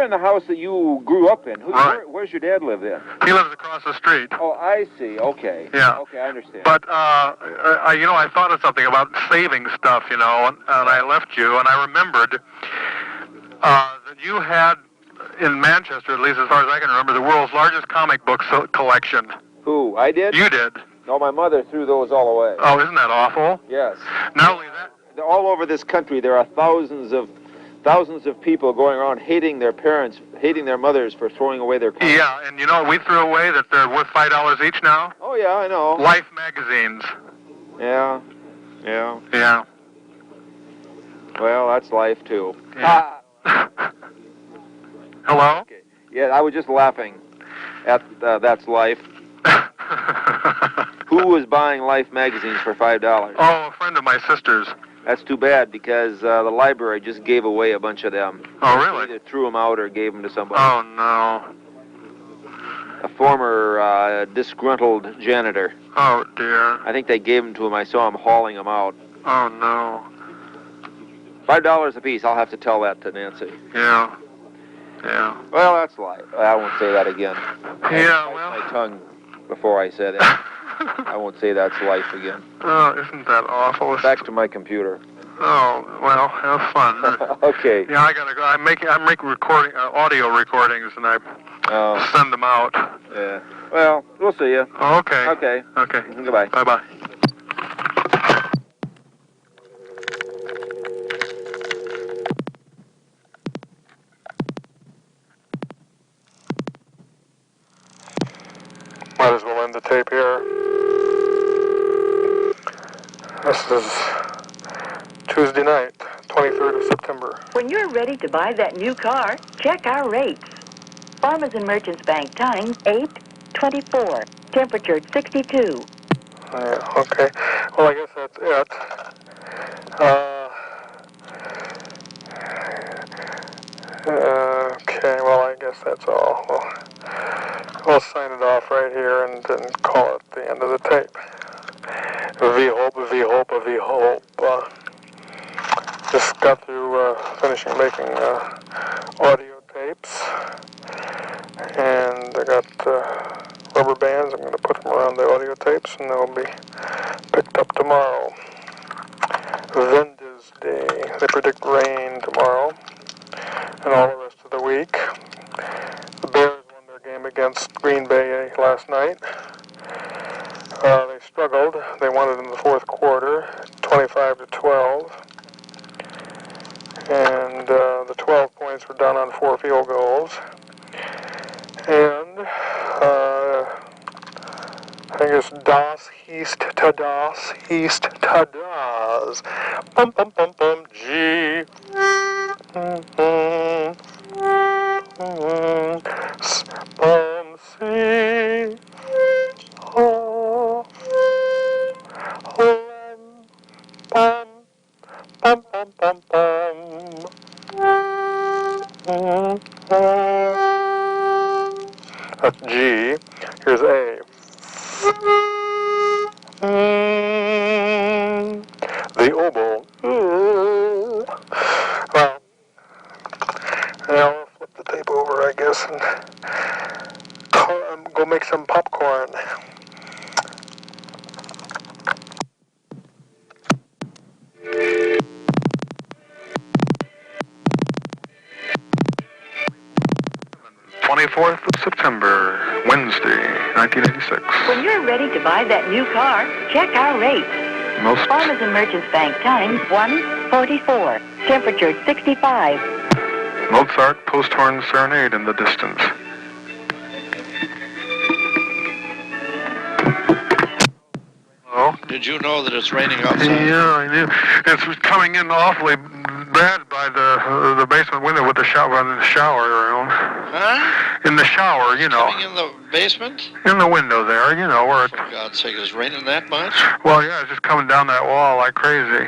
in the house that you grew up in. Where's your dad live in? He lives across the street. Oh, I see. Okay. Yeah. Okay, I understand. But I thought of something about saving stuff, and I left you, and I remembered that you had in Manchester, at least as far as I can remember, the world's largest comic book collection. Who? I did? You did. No, my mother threw those all away. Oh, isn't that awful? Yes. Not only that. All over this country, there are thousands of people going around hating their parents, hating their mothers for throwing away their comics. Yeah, and we threw away that they're worth $5 each now? Oh, yeah, I know. Life magazines. Yeah. Well, that's life, too. Yeah. Hello? Okay. Yeah, I was just laughing at That's Life. Who was buying Life magazines for $5? Oh, a friend of my sister's. That's too bad because the library just gave away a bunch of them. Oh, really? Either threw them out or gave them to somebody. Oh, no. A former disgruntled janitor. Oh, dear. I think they gave them to him. I saw him hauling them out. Oh, no. $5 a piece. I'll have to tell that to Nancy. Yeah. Well, that's life. I won't say that again. Yeah, I bite my tongue before I said it. I won't say that's life again. Oh, isn't that awful? Back to my computer. Oh, well, have fun. Okay. Yeah, I gotta go. I'm making recording audio recordings, and I send them out. Yeah. Well, we'll see you. Okay. Okay. Goodbye. Bye-bye. Might as well end the tape here. This is Tuesday night, 23rd of September. When you're ready to buy that new car, check our rates. Farmers and Merchants Bank time, 8:24. Temperature, 62. Yeah, okay. Well, I guess that's it. Okay, well, I guess that's all. We'll sign it off right here and call it the end of the tape. V hope. Just got through finishing making audio tapes, and I got rubber bands. I'm going to put them around the audio tapes, and they'll be picked up tomorrow. Vendas Day. They predict rain tomorrow and all the rest of the week. The Bears won their game against Green Bay last night. They struggled. They won it in the fourth quarter, 25-12. And the 12 points were done on 4 field goals. And I think it's Das East to Das Bum bum bum bum G. Bum C. Oh. bum, bum. That's G. Here's A. The oboe. Well, I'll flip the tape over, I guess, and go make some popcorn. th of September, Wednesday, 1986. When you're ready to buy that new car, check our rates. Farmers and Merchants Bank time, 1:44. Temperature, 65. Mozart post-horn serenade in the distance. Oh? Did you know that it's raining outside? Yeah, I knew. It's coming in awfully bad by the basement window with the shower room. Huh? In the shower, you know. Coming in the basement? In the window there, you know, where it... For God's sake, is it raining that much? Well, yeah, it's just coming down that wall like crazy.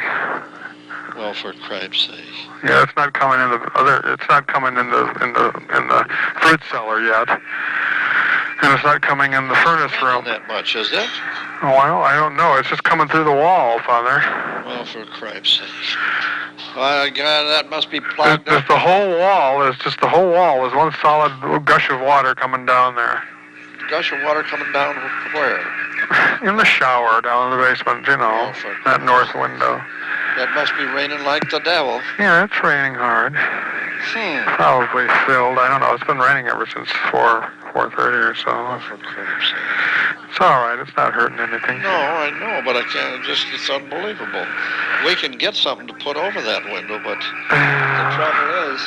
Well, for cripes' sake. Yeah, it's not coming in the other. It's not coming in the fruit cellar yet, and it's not coming in the furnace room. Not that much, is it? Well, I don't know. It's just coming through the wall, Father. Well, for cripes' sake. Well, God, that must be plugged There's up. the whole wall. There's just the whole wall. There's one solid gush of water coming down there. Gush of water coming down where? In the shower down in the basement, you know, that north window. That must be raining like the devil. Yeah, it's raining hard. Probably filled. I don't know. It's been raining ever since 4:30 or so. For cripes' sake. It's all right. It's not hurting anything. No, I know, but I can't. It's unbelievable. We can get something to put over that window, but the trouble is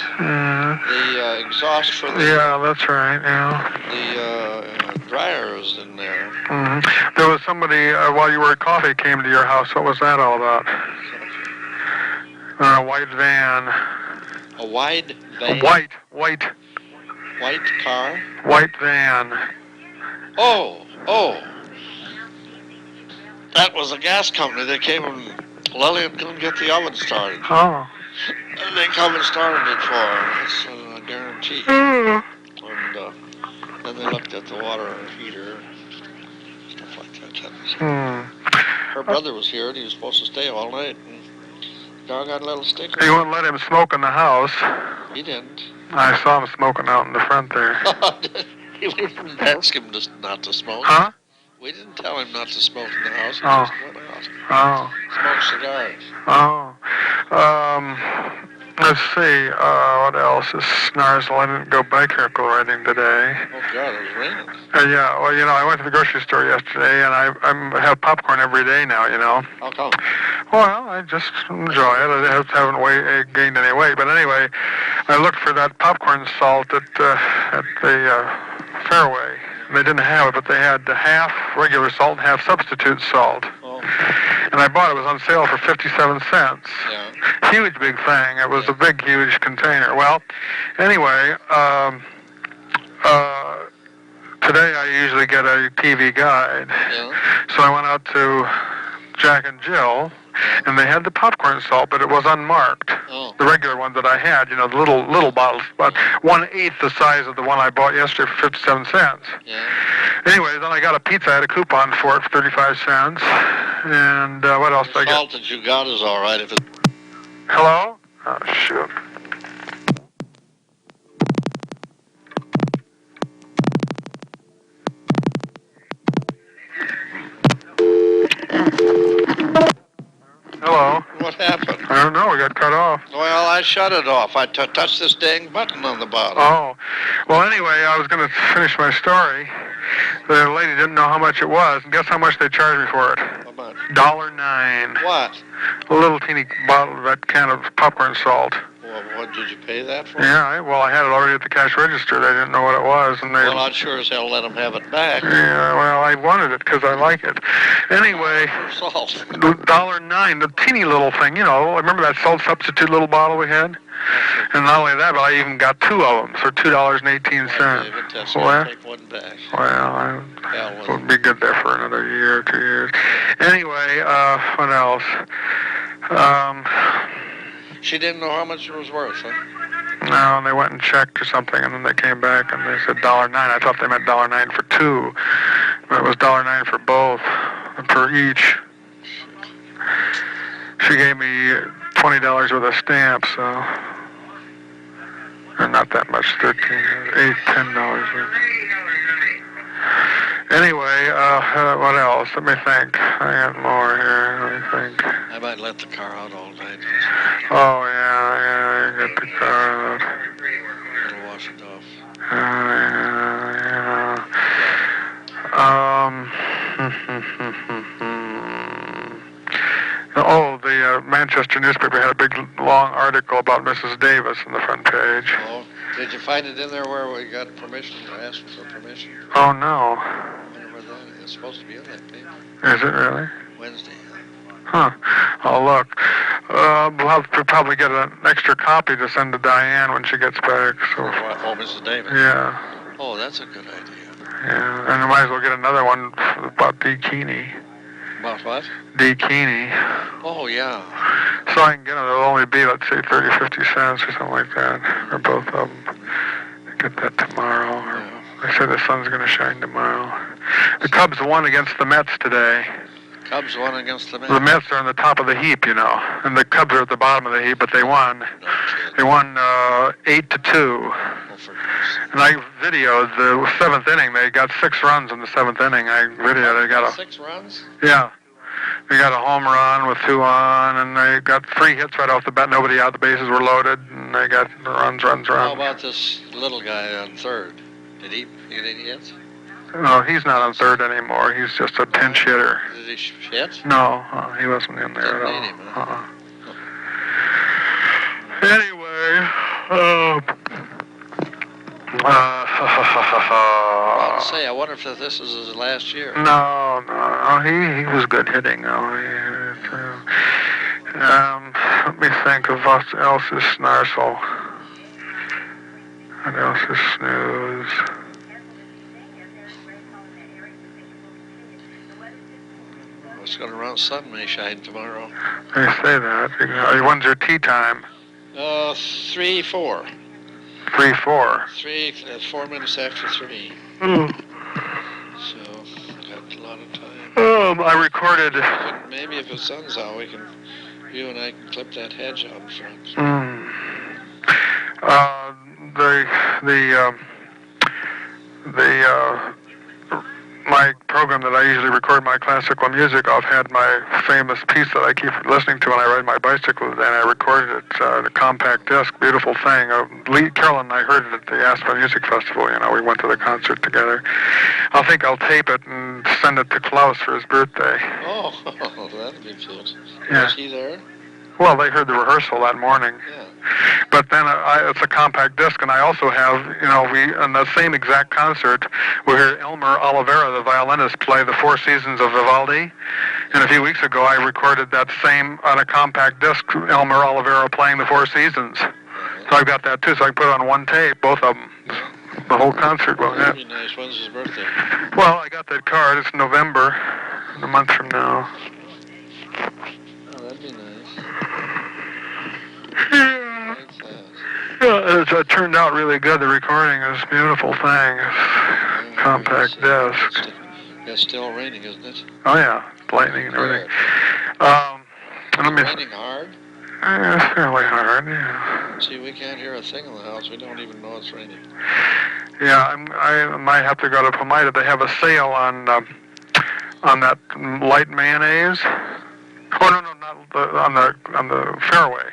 the exhaust for the Yeah, that's right. Yeah. the dryer is in there. There was somebody while you were at coffee came to your house. What was that all about? A white van. A wide van. White car. White van. Oh. That was a gas company. They came and Lily and couldn't get the oven started. Oh. And they come and started it for her. It's a guarantee. And then they looked at the water heater, stuff like that. Her brother was here and he was supposed to stay all night. And dog got a little sticker. You wouldn't let him smoke in the house. He didn't. I saw him smoking out in the front there. We didn't ask him not to smoke. Huh? We didn't tell him not to smoke in the house. He Oh. just went out. Oh. Smoked cigars. Oh. Let's see. What else is Snarsel? I didn't go bicycle riding today. Oh, God, it was raining. Yeah, well, you know, I went to the grocery store yesterday, and I have popcorn every day now, you know. How come? Well, I just enjoy it. I haven't gained any weight. But anyway, I looked for that popcorn salt at the Fairway. They didn't have it, but they had half regular salt and half substitute salt. Oh. And I bought it. It was on sale for 57 cents. Yeah. Huge, big thing. It was a big, huge container. Well, anyway, today I usually get a TV guide. Yeah. So I went out to Jack and Jill, and they had the popcorn salt, but it was unmarked. Oh. The regular one that I had, you know, the little bottles, about 1/8 the size of the one I bought yesterday for 57 cents. Yeah. Anyway, then I got a pizza. I had a coupon for it for 35 cents. And what else did I The get? salt that you got is all right if it... Hello? Oh, shoot. Hello? What happened? I don't know. We got cut off. Well, I shut it off. I touched this dang button on the bottom. Oh. Well, anyway, I was going to finish my story. The lady didn't know how much it was. And guess how much they charged me for it? How much? $1.09. What? A little teeny bottle of that can of popcorn salt. Well, what did you pay that for? Yeah, I had it already at the cash register. They didn't know what it was, and they. Well, I'd sure as hell let them have it back. Yeah, well, I wanted it because I like it. Anyway, For salt. $1.09, the teeny little thing, you know. Remember that salt substitute little bottle we had? And not only that, but I even got 2 of them for $2.18. David, that's Well, gonna take one back. Well, it would be good there for another year or 2 years. Anyway, what else? She didn't know how much it was worth, huh? No, and they went and checked or something, and then they came back and they said $1.09. I thought they meant $1.09 for two, but it was $1.09 for both, per each. She gave me $20 worth of stamps, so, or not that much, $10 worth. Anyway, what else? Let me think. I got more here. Let me think. I might let the car out all night. Oh, yeah, get the car out. It'll wash it off. Yeah. Oh, the Manchester newspaper had a big, long article about Mrs. Davis on the front page. Oh, did you find it in there where we got permission or asked for permission? Oh, no. I wonder where that is. It's supposed to be in that paper. Is it really? Wednesday. Huh. Oh, look. We'll have to probably get an extra copy to send to Diane when she gets back. So. Oh, Mrs. Davis. Yeah. Oh, that's a good idea. Yeah, and I might as well get another one about Dee Keeney. About what? Dee Keeney. Oh, yeah. So I can get them. It'll only be, let's say, 30 or 50 cents or something like that, or both of them. Get that tomorrow. They say the sun's going to shine tomorrow. The Cubs won against the Mets today. Cubs won against the Mets. The Mets are on the top of the heap, you know, and the Cubs are at the bottom of the heap, but they won. They won 8-2. And I videoed the seventh inning. They got 6 runs in the seventh inning. I videoed. They got 6 runs? Yeah. They got a home run with 2 on, and they got 3 hits right off the bat. Nobody out. The bases were loaded, and they got runs. How about this little guy on third? Did he get any hits? No, he's not on third anymore. He's just a pinch hitter. Did he hit? No, he wasn't in there at all. Need him, huh? Anyway, I say, I wonder if this is his last year. No, he was good hitting. No, let me think of what else is Snarsel. What else is snooze? It's going to run sunny shine tomorrow. They say that. When's your tea time? 3-4. 3-4. 4 minutes after 3. Mm. So, got a lot of time. I recorded. Maybe if the sun's out, you and I can clip that hedge out in front. My program that I usually record my classical music off had my famous piece that I keep listening to when I ride my bicycle, and I recorded it, the compact disc, beautiful thing. Carolyn and I heard it at the Aspen Music Festival, you know, we went to the concert together. I think I'll tape it and send it to Klaus for his birthday. Oh, that'd be cute. Yeah. Was he there? Well, they heard the rehearsal that morning. Yeah. But then it's a compact disc, and I also have, you know, on the same exact concert, we hear Elmer Oliveira, the violinist, play the 4 Seasons of Vivaldi. And a few weeks ago, I recorded that same, on a compact disc, Elmer Oliveira playing the 4 Seasons. So I've got that too, so I can put it on one tape, both of them. The whole concert. Well, that'd be nice. When's his birthday? Well, I got that card. It's November, a month from now. Oh, that'd be nice. Yeah, it turned out really good. The recording is a beautiful thing. Compact disc. It's still raining, isn't it? Oh yeah, lightning and everything. Raining hard? Yeah, it's fairly hard. Yeah. See, we can't hear a thing in the house. We don't even know it's raining. Yeah, I might have to go to Palmyra. They have a sale on that light mayonnaise. Oh no, not on the Fairway.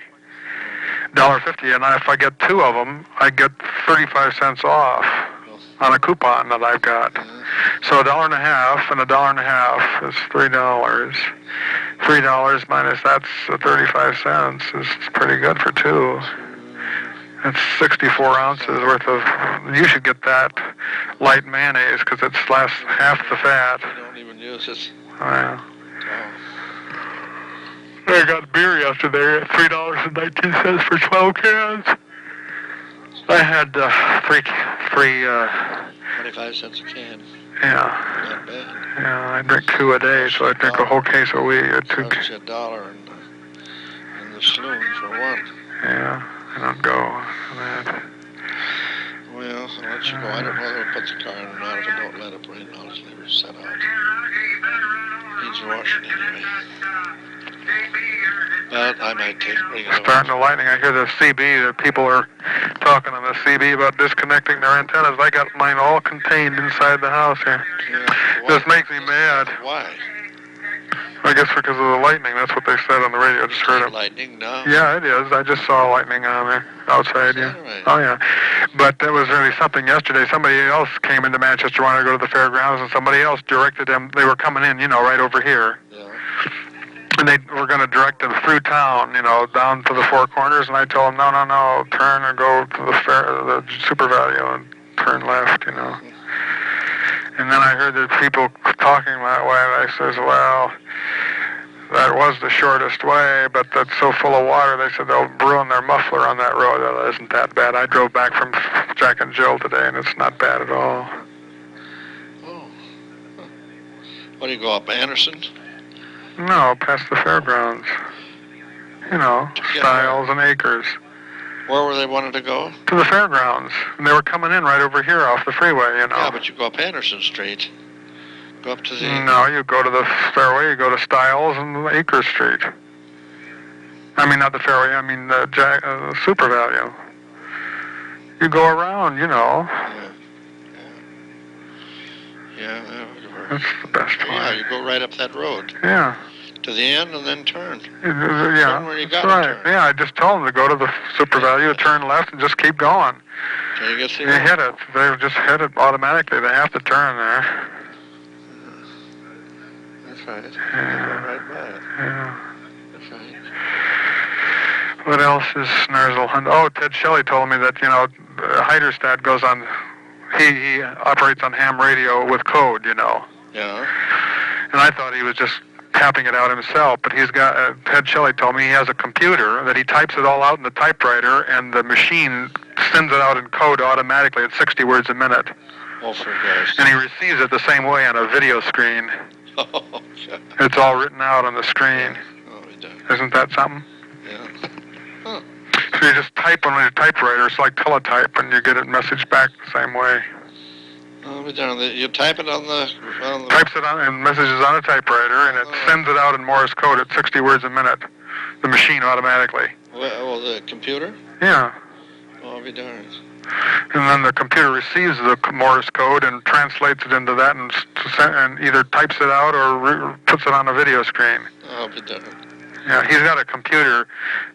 $1.50, and if I get 2 of them, I get 35 cents off on a coupon that I've got. So $1.50 and $1.50 is $3. $3 minus that's 35 cents is pretty good for 2. That's 64 ounces worth of. You should get that light mayonnaise because it's half the fat. I don't even use it. Oh, yeah. I got beer yesterday at $3.19 for 12 cans. I had 25 cents a can. Yeah. Not bad. Yeah, I drink 2 a day, so I drink a whole case a week. $1 in the saloon for 1. Yeah, I don't go for that. Well, I'll let you go. I don't know whether it puts the car in or not. If it don't let it right now, just leave it set out. Needs washing anyway. But I might bring it over. Starting to lightning. I hear the CB, the people are talking on the CB about disconnecting their antennas. I got mine all contained inside the house here. Yeah, This makes me mad. Why? I guess because of the lightning. That's what they said on the radio. I just heard it. Lightning now? Yeah, it is. I just saw lightning on there outside. Yeah. Right. Oh yeah. But there was really something yesterday. Somebody else came into Manchester, wanted to go to the fairgrounds, and somebody else directed them. They were coming in, right over here. Yeah. And they were going to direct them through town, down to the Four Corners. And I told them, no, turn and go to the Super Value and turn left, And then I heard the people talking that way, and I says, well, that was the shortest way, but that's so full of water. They said they'll ruin their muffler on that road. That isn't that bad. I drove back from Jack and Jill today, and it's not bad at all. Oh. Huh. What do you go up, Anderson? No, past the fairgrounds. Styles and Acres. Where were they wanting to go? To the fairgrounds. And they were coming in right over here off the freeway, Yeah, but you go up Anderson Street. Go up to the... No, you go to the fairway, you go to Styles and Acres Street. I mean, not the fairway, I mean the Super Value. You go around, Yeah. That's the best way. Yeah, you go right up that road. Yeah. To the end and then turn. Yeah, Turn where you that's got right. to turn. Yeah, I just told them to go to the Super Value, turn left, and just keep going. Till you get to They hit it. They just hit it automatically. They have to turn there. That's right. Yeah. Go right by it. Yeah. That's right. What else is Snaresville? Oh, Ted Shelley told me that, Heiderstad goes on, he operates on ham radio with code, Yeah. And I thought he was just tapping it out himself, but he's got, Ted Shelley told me he has a computer that he types it all out in the typewriter, and the machine sends it out in code automatically at 60 words a minute. Oh, for gosh. And he receives it the same way on a video screen. Oh, God. It's all written out on the screen. Oh, he does. Isn't that something? Yeah. Huh. So you just type on your typewriter, it's like teletype, and you get a message back the same way. Oh, but down you type it on the... Types it on and messages on a typewriter, and it sends it out in Morse code at 60 words a minute. The machine automatically. Well, the computer? Yeah. Oh, I'll be darned. And then the computer receives the Morse code and translates it into that, and either types it out or puts it on a video screen. I'll be darned. Yeah, he's got a computer.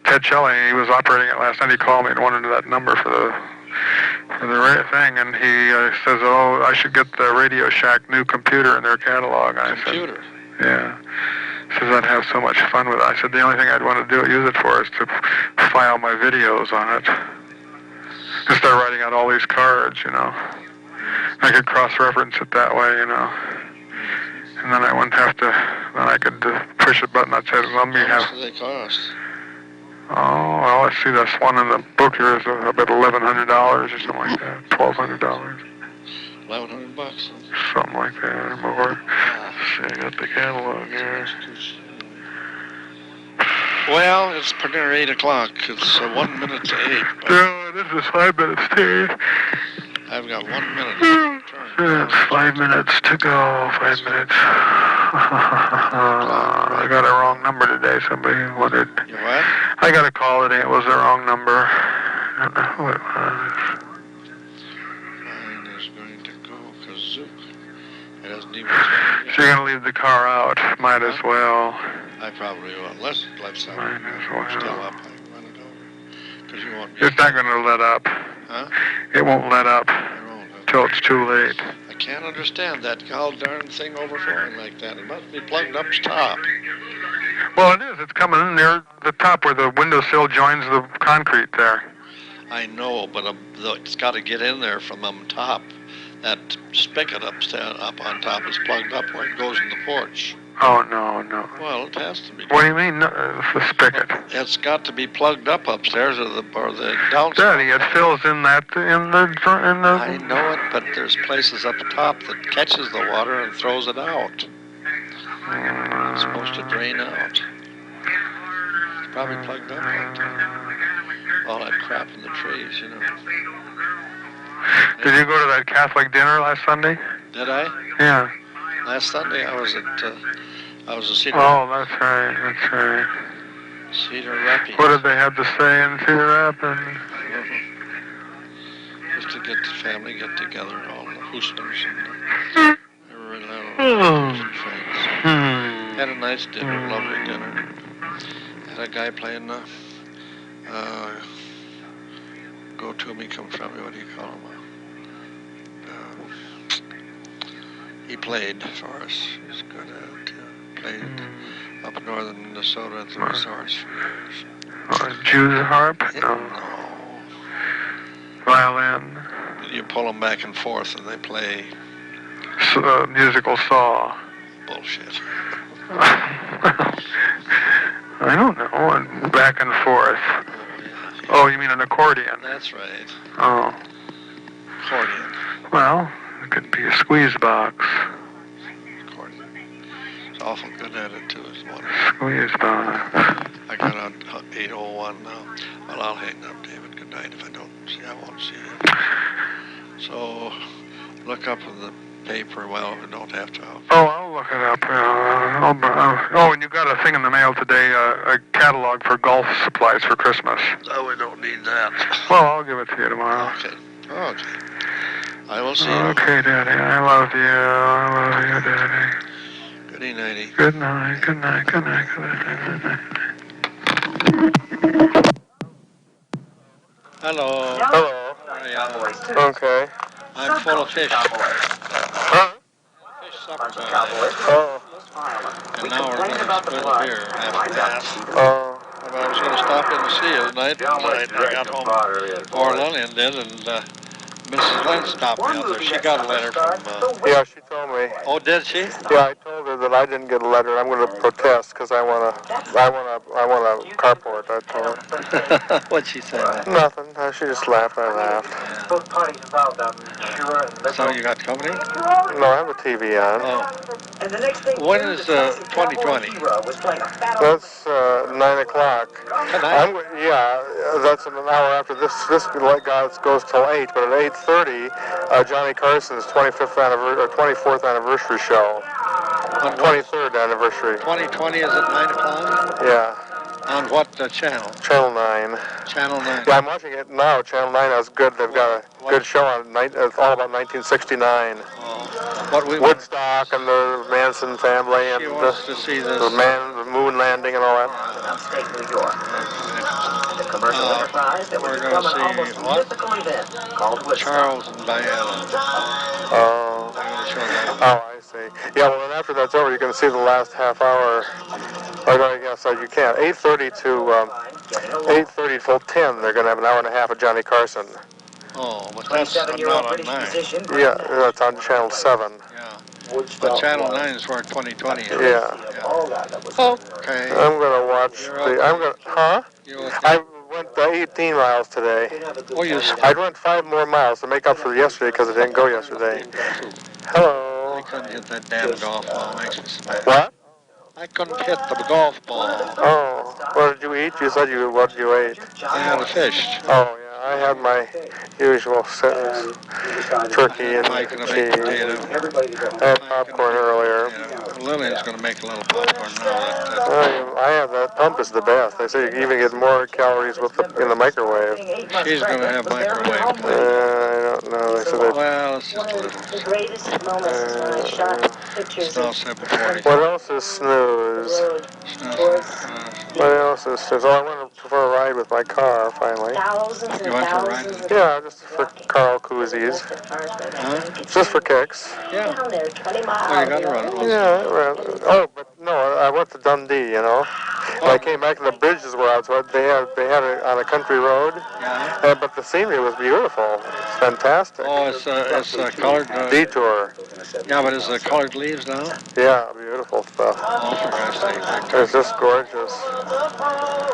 Ted Shelley, he was operating it last night. He called me and wanted that number for the thing, and he says, "Oh, I should get the Radio Shack new computer in their catalog." I Computer? said, "Yeah." He says, "I'd have so much fun with it." I said, "The only thing I'd want to use it for is to file my videos on it. And start writing out all these cards, I could cross-reference it that way, And then I wouldn't have to, then I could push a button that said, let me have... How much do they cost? Oh, well, let's see, this one in the book here is about $1,100 or something like that, $1,200. $1,100. Something like that, or more. Let's see, I got the catalog here. Well, it's pretty near 8 o'clock. It's 1 minute to 8. No, this is 5 minutes to 8. I've got 1 minute. It's 5 minutes to go, 5 minutes. I got a wrong number today, somebody wanted. You what? I got a call today, it was the wrong number. I don't know who it was. Mine is going to go kazoo. It doesn't even tell me. So you're going to leave the car out, might as well. I probably will, unless it lets out. Might as well. Still up, I can run it over. Because you won't be... It's not going to let up. Huh? It won't let up It won't. till it's too late. I can't understand that whole darn thing overflowing like that. It must be plugged up top. Well, it is. It's coming in near the top where the windowsill joins the concrete there. I know, but it's got to get in there from on top. That spigot up on top is plugged up where it goes in the porch. Oh, no. Well, it has to be. What do you mean, the spigot? It's got to be plugged up upstairs or the downstairs. Daddy, it fills in the... I know it, but there's places up top that catches the water and throws it out. It's supposed to drain out. It's probably plugged up like that. all that crap in the trees, you know. Did you go to that Catholic dinner last Sunday? Did I? Yeah. Last Sunday I was at Cedar. Oh, that's right. Cedar Rapids. What did they have to say in Cedar Rapids? Just to get the family get together, all the Hoostmans and everyone friends. Had a nice dinner, lovely dinner. Had a guy playing Go To Me, Come From Me, what do you call him? He played for us. He's good at it. Played up in northern Minnesota at the resorts for years. Jew's harp? No. Violin? You pull them back and forth and they play... musical saw. Bullshit. I don't know. Back and forth. Oh, you mean an accordion? That's right. Oh. Accordion. Well, it could be a squeeze box. Accordion. It's awful good at it, too. It's wonderful. Squeeze box. I got on 801 now. Well, I'll hang up, David. Good night. If I don't see, I won't see you. So, look up in the paper. Well, we don't have to. Oh, I'll look it up. Oh, and you got a thing in the mail today, a catalog for golf supplies for Christmas. Oh, we don't need that. Well, I'll give it to you tomorrow. Okay. I will see you. Okay, Daddy. I love you. I love you, Daddy. Goody nighty. Good night. Good night. Good night. Good night. Good night. Hello. Hello. Okay. I'm full of fish. Huh? Fish supper time. Oh. And now we're going to split a beer after that. Oh. Well, I was going to stop in to see you tonight. I got home before Lillian did, and Mrs. Lynn stopped me out there. She got a letter from... Yeah, she told me. Oh, did she? Yeah, I told her that I didn't get a letter. I'm going to protest because I want a carport. I told her. What'd she say? Nothing. She just laughed. I laughed. Both parties involved, I'm sure. So you got company? No, I have a TV on. Oh. When is 2020? That's 9 o'clock. Tonight? That's an hour after this. This goes till 8, but at 8:30, Johnny Carson's 24th anniversary show. 23rd anniversary. 2020 is at 9 o'clock? Yeah. On what channel? Channel 9. Channel 9. Yeah, I'm watching it now. Channel 9 is good. They've got a good show on it's all about 1969. Woodstock and the Manson family and wants to see this. the moon landing and all that. Upstate New York. The commercial enterprise that would become an almost mythical event called Woodstock. Charles and Diana. Oh, I see. Yeah, well, then after that's over, you can see the last half hour. Or no, I guess you can't. 8:30 till 10, they're going to have an hour and a half of Johnny Carson. Oh, but that's not on 9. Yeah, that's on Channel 7. Yeah. But Channel 9 is where 2020 is. Yeah. Okay. I'm going to watch Huh? I went 18 miles today. Oh, I'd run 5 more miles to make up for yesterday because I didn't go yesterday. Hello. I couldn't hit that damn golf ball. Makes me smile. What? I couldn't hit the golf ball. Oh, what did you eat? You said what you ate. I had a fish. Oh, yeah. I had my usual turkey and cheese. I had popcorn earlier. Lillian's going to make a little popcorn now. I have that pump is the best. They say you can even get more calories in the microwave. She's going to have microwave. I don't know. They said well, it's just a little. The greatest moments when I shot pictures It's now 7:40. What else is snooze? What else is snooze? Oh, I went for a ride with my car finally. thousands You and went for a ride? thousands. Yeah, just for Carl Koozies. Just for kicks. Yeah. Down there, 20 miles. Oh, you got to run it. Yeah. But no, I went to Dundee, you know. When I came back, the bridges were out, so they had it on a country road. Yeah. But the scenery was beautiful. It's fantastic. Oh, it's colored. Detour. Yeah, but is it colored leaves now? Yeah, beautiful stuff. Oh, for Christ's sake. It's just gorgeous.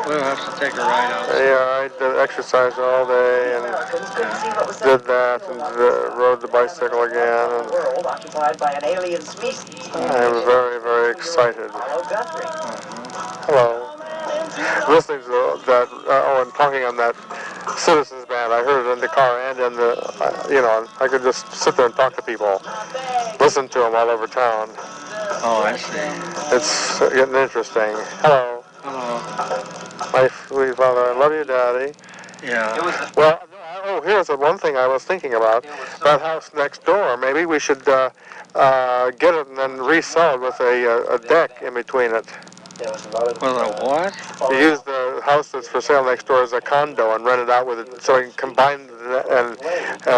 We'll have to take a ride out. Yeah, I did exercise all day and did that and rode the bicycle again. And World occupied by an alien species. I'm very, very excited. Hello. Listening to that, and talking on that I could just sit there and talk to people, listen to them all over town. Oh, I see. It's getting interesting. Hello. Hello. My sweet father, I love you, Daddy. Yeah. Well, here's the one thing I was thinking about. That house next door, maybe we should get it and then resell it with a deck in between it. With a what? You use the house that's for sale next door as a condo and rent it out with it, so you can combine and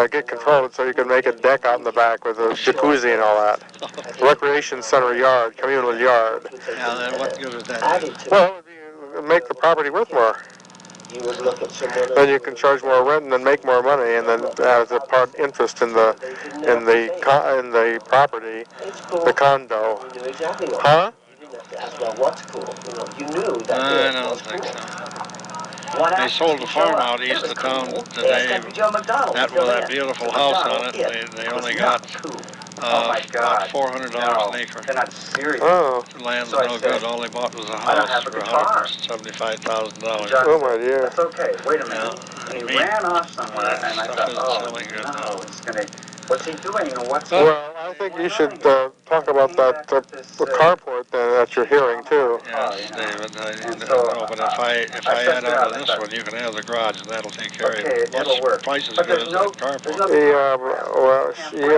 get control of it, so you can make a deck out in the back with a jacuzzi and all that. Recreation center yard, communal yard. Yeah, then what good is that? Well, it would make the property worth more. Then you can charge more rent and then make more money, and then as a part interest in the property, the condo. Huh? I don't think so. They sold a farm out east of town today. That beautiful house on it. They only got about $400 an acre. Oh. The land's no good. All they bought was a house for $175,000. Oh my dear. That's okay. Wait a minute. Yeah. He ran off somewhere, and I thought, selling good now. it's gonna. What's he doing? Well, I think you should talk about that carport that you're hearing too. Yes, David. No, but if I add on to this one, you can have the garage, and that'll take care of it. What's twice as good as that carport? Yeah, all right. You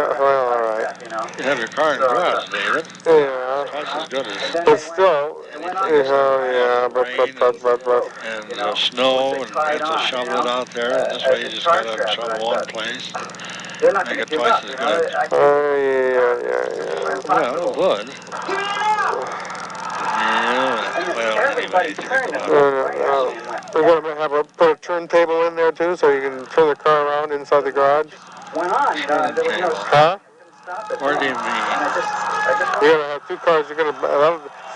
have your car in the garage, David. Yeah. Twice as good as. But still, but. And snow, and you have to shovel it out there, and this way you just gotta shovel one place. Make it twice as good. Yeah. Well, it would. Yeah, well, anyway. We're going to put a turntable in there too, so you can turn the car around inside the garage? Huh? What do you mean? You're going to have two cars, so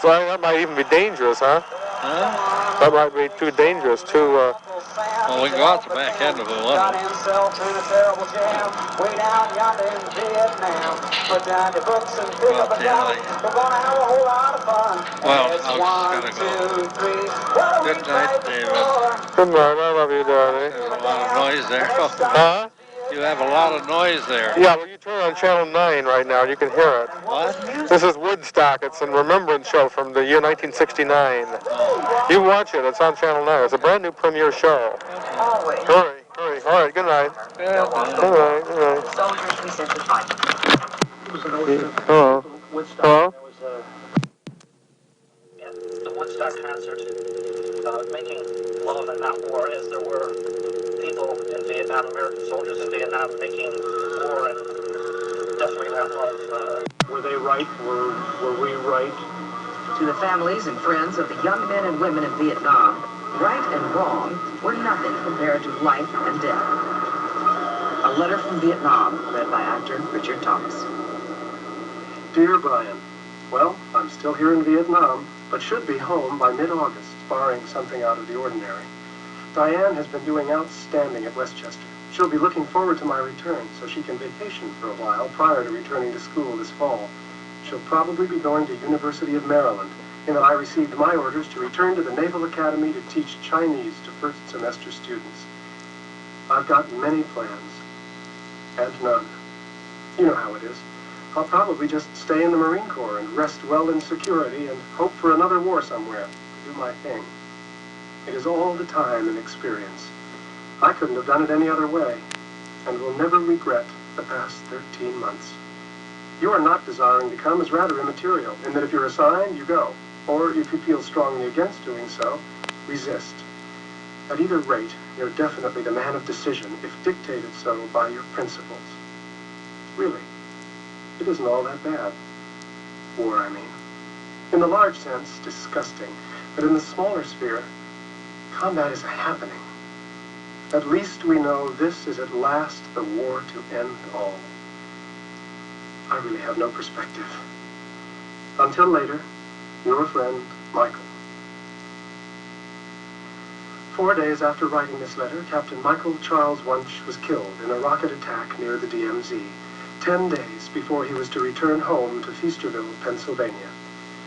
that might even be dangerous, huh? Huh? That might be too dangerous, well, we can go out the back end of the one. Well, I was just gonna go. Good night, David. Good night, I love you, Daddy. There's a lot of noise there. Huh? You have a lot of noise there. Yeah, well, you turn on Channel 9 right now, you can hear it. What? This is Woodstock. It's a remembrance show from the year 1969. You watch it. It's on Channel 9. It's a brand new premiere show. Hurry. All right, good night. Good night. Hello. Hello? The Woodstock concert, making love and not war, as there were people in Vietnam, American soldiers in Vietnam, making war and definitely not love. Were they right? Were we right? To the families and friends of the young men and women in Vietnam, right and wrong were nothing compared to life and death. A letter from Vietnam, read by actor Richard Thomas. Dear Brian, well, I'm still here in Vietnam, but should be home by mid-August, barring something out of the ordinary. Diane has been doing outstanding at Westchester. She'll be looking forward to my return, so she can vacation for a while prior to returning to school this fall. She'll probably be going to University of Maryland, in that I received my orders to return to the Naval Academy to teach Chinese to first semester students. I've got many plans, and none. You know how it is. I'll probably just stay in the Marine Corps and rest well in security and hope for another war somewhere to do my thing. It is all the time and experience. I couldn't have done it any other way, and will never regret the past 13 months. Your not desiring to come is rather immaterial, in that if you're assigned, you go. Or if you feel strongly against doing so, resist. At either rate, you're definitely the man of decision, if dictated so by your principles. Really, it isn't all that bad. War, I mean. In the large sense, disgusting. But in the smaller sphere, combat is a happening. At least we know this is at last the war to end all. I really have no perspective. Until later, your friend, Michael. 4 days after writing this letter, Captain Michael Charles Wunsch was killed in a rocket attack near the DMZ, 10 days before he was to return home to Feasterville, Pennsylvania.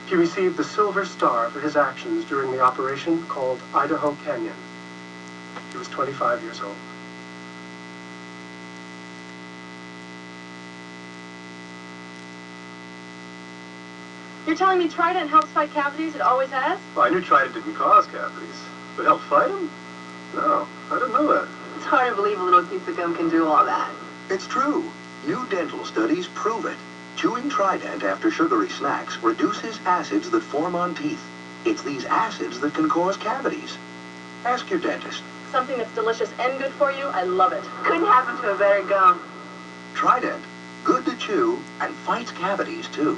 He received the Silver Star for his actions during the operation called Idaho Canyon. He was 25 years old. You're telling me Trident helps fight cavities? It always has? Well, I knew Trident didn't cause cavities, but help fight them? No, I didn't know that. It's hard to believe a little piece of gum can do all that. It's true. New dental studies prove it. Chewing Trident after sugary snacks reduces acids that form on teeth. It's these acids that can cause cavities. Ask your dentist. Something that's delicious and good for you, I love it. Couldn't happen to a better gum. Trident. Good to chew and fights cavities, too.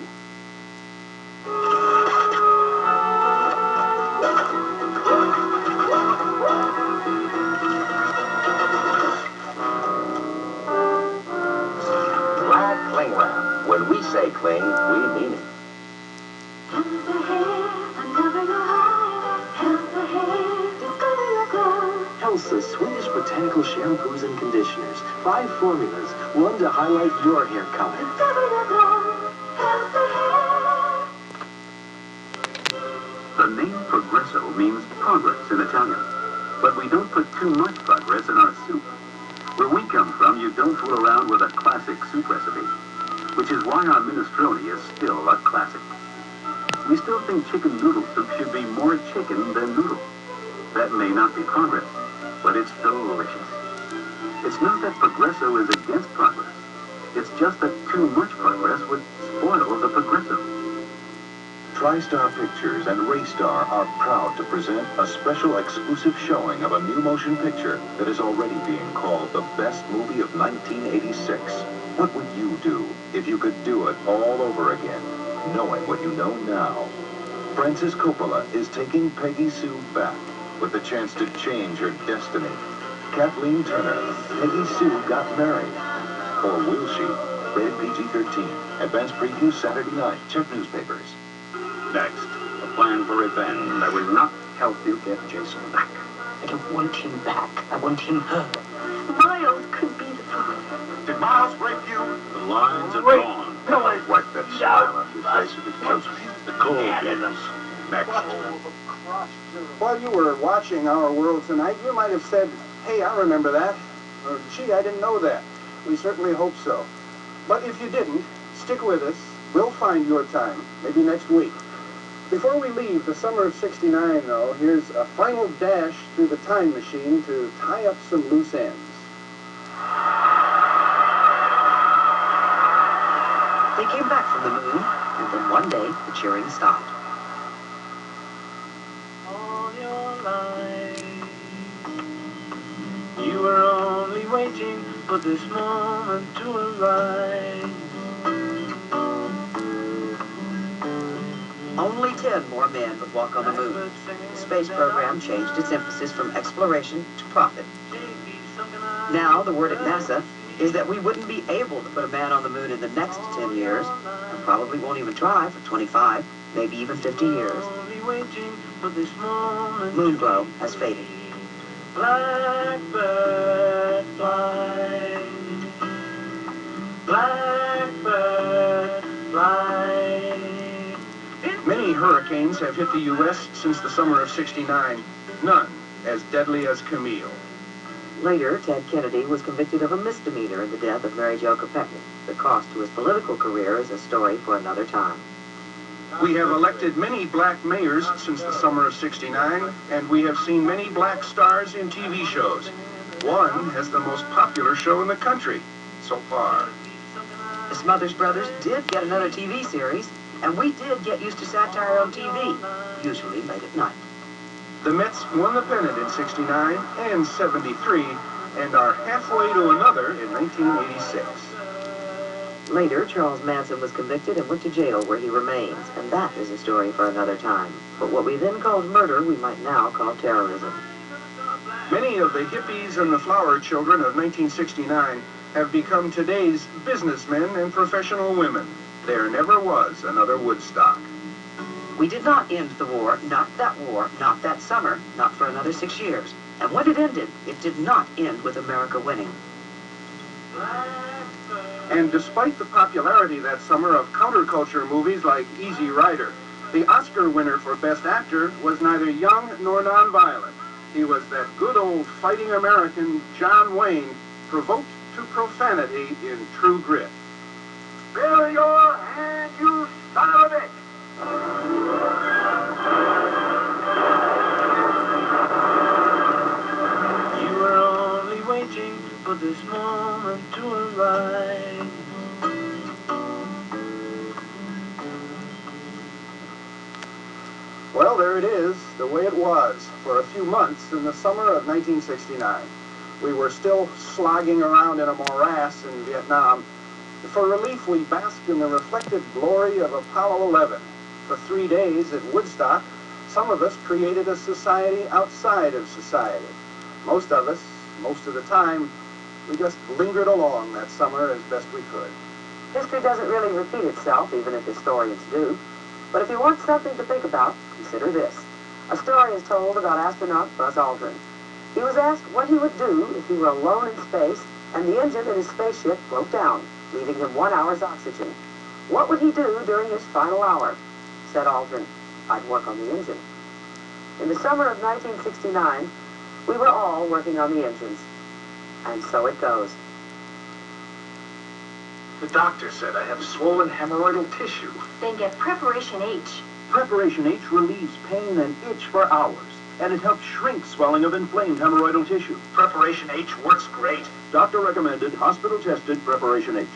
Glad Cling Wrap. When we say cling, we mean it. Elsa's Swedish botanical shampoos and conditioners. 5 formulas, one to highlight your hair color. The name Progresso means progress in Italian. But we don't put too much progress in our soup. Where we come from, you don't fool around with a classic soup recipe. Which is why our minestrone is still a classic. We still think chicken noodle soup should be more chicken than noodle. That may not be progress, but it's delicious. It's not that Progresso is against progress. It's just that too much progress would spoil the Progresso. TriStar Pictures and Raystar are proud to present a special exclusive showing of a new motion picture that is already being called the best movie of 1986. What would you do if you could do it all over again, knowing what you know now? Francis Coppola is taking Peggy Sue back with the chance to change her destiny. Kathleen Turner, Peggy Sue got married. Or will she? Rated PG-13. Advanced preview Saturday night. Check newspapers. Next, a plan for revenge that will not help you get Jason back. I don't want him back. I want him hurt. Miles could be the problem. Did Miles break you? The lines are drawn. No, wait. Wipe that smile off your face if it kills me. The cold games. Next. While you were watching Our World Tonight, you might have said, hey, I remember that. Or, gee, I didn't know that. We certainly hope so. But if you didn't, stick with us. We'll find your time, maybe next week. Before we leave the summer of '69, though, here's a final dash through the time machine to tie up some loose ends. They came back from the moon, and then one day, the cheering stopped. All your life, you were only waiting for this moment to arise. Only 10 more men would walk on the moon. The space program changed its emphasis from exploration to profit. Now, the word at NASA is that we wouldn't be able to put a man on the moon in the next 10 years, and probably won't even try for 25, maybe even 50 years. Moonglow has faded. Blackbird fly, blackbird fly. Many hurricanes have hit the U.S. since the summer of '69. None as deadly as Camille. Later, Ted Kennedy was convicted of a misdemeanor in the death of Mary Jo Kopechne. The cost to his political career is a story for another time. We have elected many black mayors since the summer of '69, and we have seen many black stars in TV shows. One has the most popular show in the country, so far. The Smothers Brothers did get another TV series, and we did get used to satire on TV, usually late at night. The Mets won the pennant in '69 and '73, and are halfway to another in 1986. Later, Charles Manson was convicted and went to jail where he remains, and that is a story for another time. But what we then called murder, we might now call terrorism. Many of the hippies and the flower children of 1969 have become today's businessmen and professional women. There never was another Woodstock. We did not end the war, not that war, not that summer, not for another 6 years. And when it ended, it did not end with America winning. And despite the popularity that summer of counterculture movies like Easy Rider, the Oscar winner for Best Actor was neither young nor nonviolent. He was that good old fighting American, John Wayne, provoked to profanity in True Grit. Fill your hand, you son of a bitch! You were only waiting for this moment to arrive. Well, there it is, the way it was for a few months in the summer of 1969. We were still slogging around in a morass in Vietnam. For relief, we basked in the reflected glory of Apollo 11. For 3 days at Woodstock, some of us created a society outside of society. Most of us, most of the time, we just lingered along that summer as best we could. History doesn't really repeat itself, even if historians do. But if you want something to think about, consider this. A story is told about astronaut Buzz Aldrin. He was asked what he would do if he were alone in space and the engine in his spaceship broke down, leaving him 1 hour's oxygen. What would he do during his final hour? Said Aldrin, I'd work on the engine. In the summer of 1969, we were all working on the engines. And so it goes. The doctor said I have swollen hemorrhoidal tissue. Then get Preparation H. Preparation H relieves pain and itch for hours, and it helps shrink swelling of inflamed hemorrhoidal tissue. Preparation H works great. Doctor recommended, hospital tested Preparation H.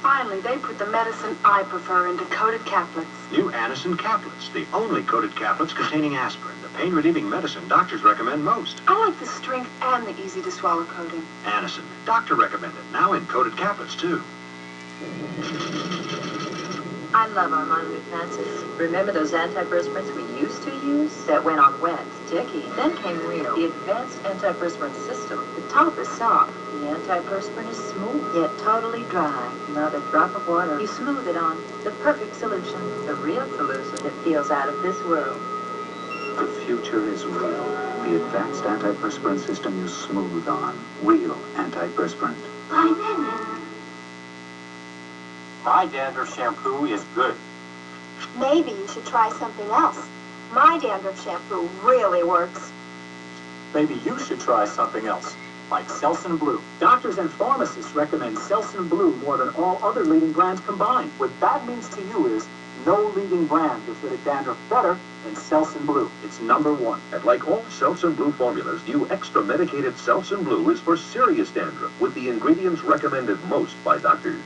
Finally, they put the medicine I prefer into coated caplets. New Anacin caplets, the only coated caplets containing aspirin, the pain-relieving medicine doctors recommend most. I like the strength and the easy-to-swallow coating. Anacin, doctor recommended, now in coated caplets too. I love Armand Advances. Remember those antiperspirants we used to use that went on wet, sticky? Then came Real, the advanced antiperspirant system. The top is soft. The antiperspirant is smooth, yet totally dry. Not a drop of water. You smooth it on. The perfect solution. The Real solution that feels out of this world. The future is Real. The advanced antiperspirant system you smooth on. Real antiperspirant. By then. My dandruff shampoo is good. Maybe you should try something else. My dandruff shampoo really works. Maybe you should try something else, like Selsun Blue. Doctors and pharmacists recommend Selsun Blue more than all other leading brands combined. What that means to you is no leading brand gives rid of dandruff better than Selsun Blue. It's #1. And like all Selsun Blue formulas, new extra medicated Selsun Blue is for serious dandruff with the ingredients recommended most by doctors.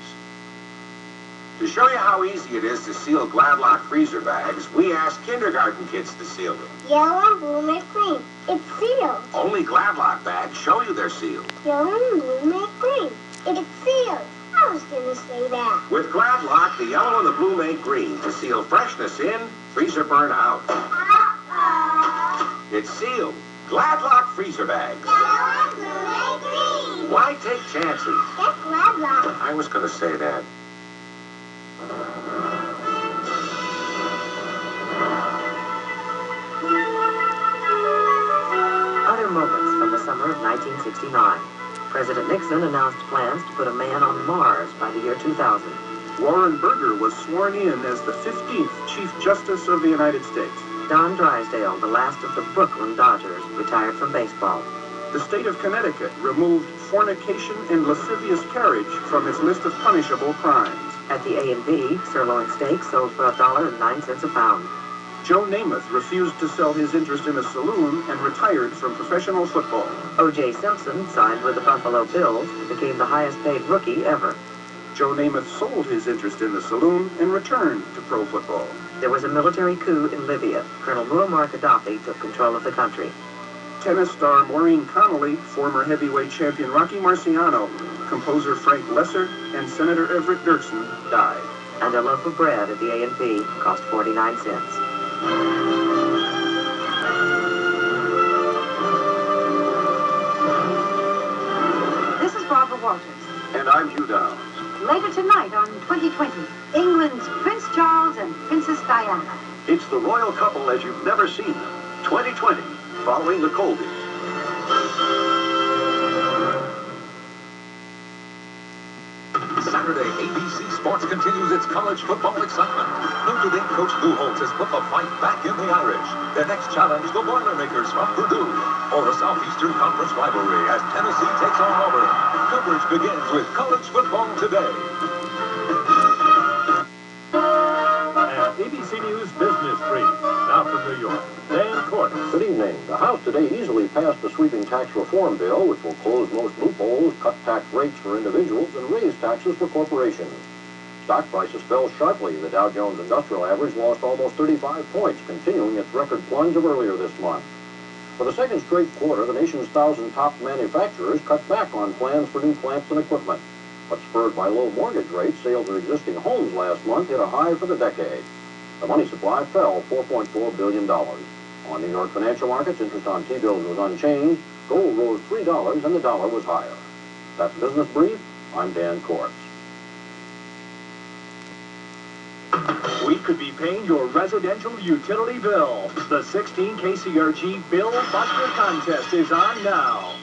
To show you how easy it is to seal Gladlock freezer bags, we asked kindergarten kids to seal them. Yellow and blue make green. It's sealed. Only Gladlock bags show you they're sealed. Yellow and blue make green. It's sealed. I was going to say that. With Gladlock, the yellow and the blue make green to seal freshness in, freezer burn out. It's sealed. Gladlock freezer bags. Yellow and blue make green. Why take chances? That's Gladlock. I was going to say that. Other moments from the summer of 1969. President Nixon announced plans to put a man on Mars by the year 2000. Warren Burger was sworn in as the 15th Chief Justice of the United States. Don Drysdale, the last of the Brooklyn Dodgers, retired from baseball. The state of Connecticut removed fornication and lascivious carriage from its list of punishable crimes. At the A&B, sirloin steak sold for $1.09 a pound. Joe Namath refused to sell his interest in a saloon and retired from professional football. O.J. Simpson signed with the Buffalo Bills and became the highest-paid rookie ever. Joe Namath sold his interest in the saloon and returned to pro football. There was a military coup in Libya. Colonel Muammar Gaddafi took control of the country. Tennis star Maureen Connolly, former heavyweight champion Rocky Marciano, composer Frank Lesser, and Senator Everett Dirksen died. And a loaf of bread at the A&P cost 49 cents. This is Barbara Walters. And I'm Hugh Downs. Later tonight on 2020, England's Prince Charles and Princess Diana. It's the royal couple as you've never seen them. 2020, following the Colbys. Saturday, ABC Sports continues its college football excitement. Notre Dame coach Lou Holtz has put the fight back in the Irish. Their next challenge, the Boilermakers from Purdue. Or a Southeastern Conference rivalry as Tennessee takes on Auburn. Coverage begins with College Football Today. And ABC News York, Dan Court. Good evening. The House today easily passed a sweeping tax reform bill which will close most loopholes, cut tax rates for individuals, and raise taxes for corporations. Stock prices fell sharply. The Dow Jones Industrial Average lost almost 35 points, continuing its record plunge of earlier this month. For the second straight quarter, the nation's 1,000 top manufacturers cut back on plans for new plants and equipment. But spurred by low mortgage rates, sales of existing homes last month hit a high for the decade. The money supply fell $4.4 billion. On New York financial markets, interest on T-bills was unchanged, gold rose $3, and the dollar was higher. That's Business Brief. I'm Dan Courts. We could be paying your residential utility bill. The 16 KCRG Bill Buster Contest is on now.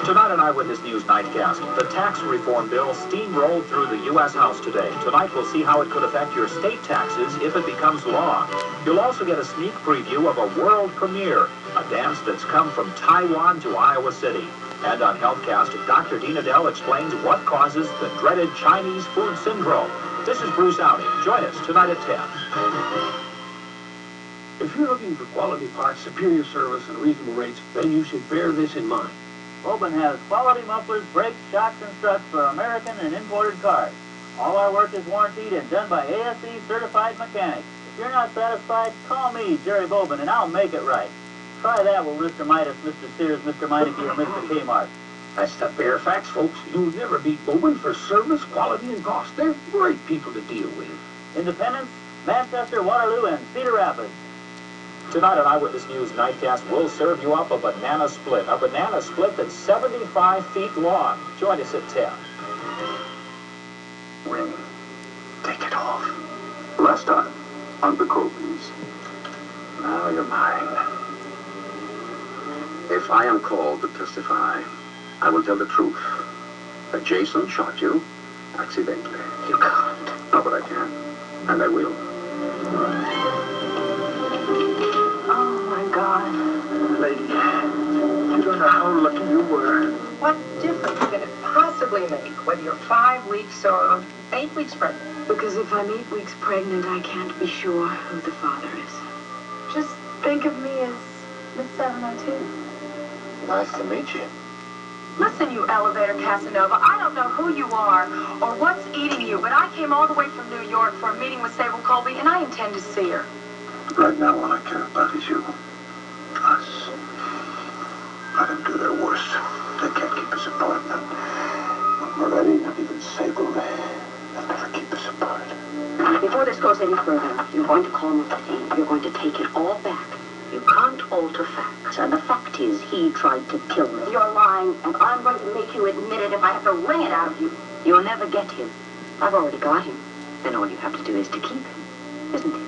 Tonight on Eyewitness News Nightcast, the tax reform bill steamrolled through the U.S. House today. Tonight we'll see how it could affect your state taxes if it becomes law. You'll also get a sneak preview of a world premiere, a dance that's come from Taiwan to Iowa City. And on HealthCast, Dr. Dina Dell explains what causes the dreaded Chinese food syndrome. This is Bruce Outing. Join us tonight at 10. If you're looking for quality parts, superior service, and reasonable rates, then you should bear this in mind. Bobin has quality mufflers, brakes, shocks, and struts for American and imported cars. All our work is warranted and done by ASE certified mechanics. If you're not satisfied, call me, Jerry Bobin, and I'll make it right. Try that with Mr. Midas, Mr. Sears, Mr. Meineke, or Mr. Kmart. That's the bare facts, folks. You'll never beat Bobin for service, quality, and cost. They're great people to deal with. Independence, Manchester, Waterloo, and Cedar Rapids. Tonight on Eyewitness News Nightcast, we'll serve you up a banana split that's 75 feet long. Join us at 10. Ring. Take it off. Last time, on the Colbys. Now you're mine. If I am called to testify, I will tell the truth. That Jason shot you accidentally. You can't. No, but I can. And I will. Oh, my God. Lady, you don't know how lucky you were. What difference can it possibly make whether you're 5 weeks or 8 weeks pregnant? Because if I'm 8 weeks pregnant, I can't be sure who the father is. Just think of me as Miss 702. Nice to meet you. Listen, you elevator Casanova, I don't know who you are or what's eating you, but I came all the way from New York for a meeting with Sable Colby, and I intend to see her. Right now, all I care about is you. Us. Let them do their worst. They can't keep us apart. Not Moretti, not even Sable. They'll never keep us apart. Before this goes any further, you're going to call Moretti. You're going to take it all back. You can't alter facts, and the fact is he tried to kill me. You're lying, and I'm going to make you admit it if I have to wring it out of you. You'll never get him. I've already got him. Then all you have to do is to keep him, isn't it?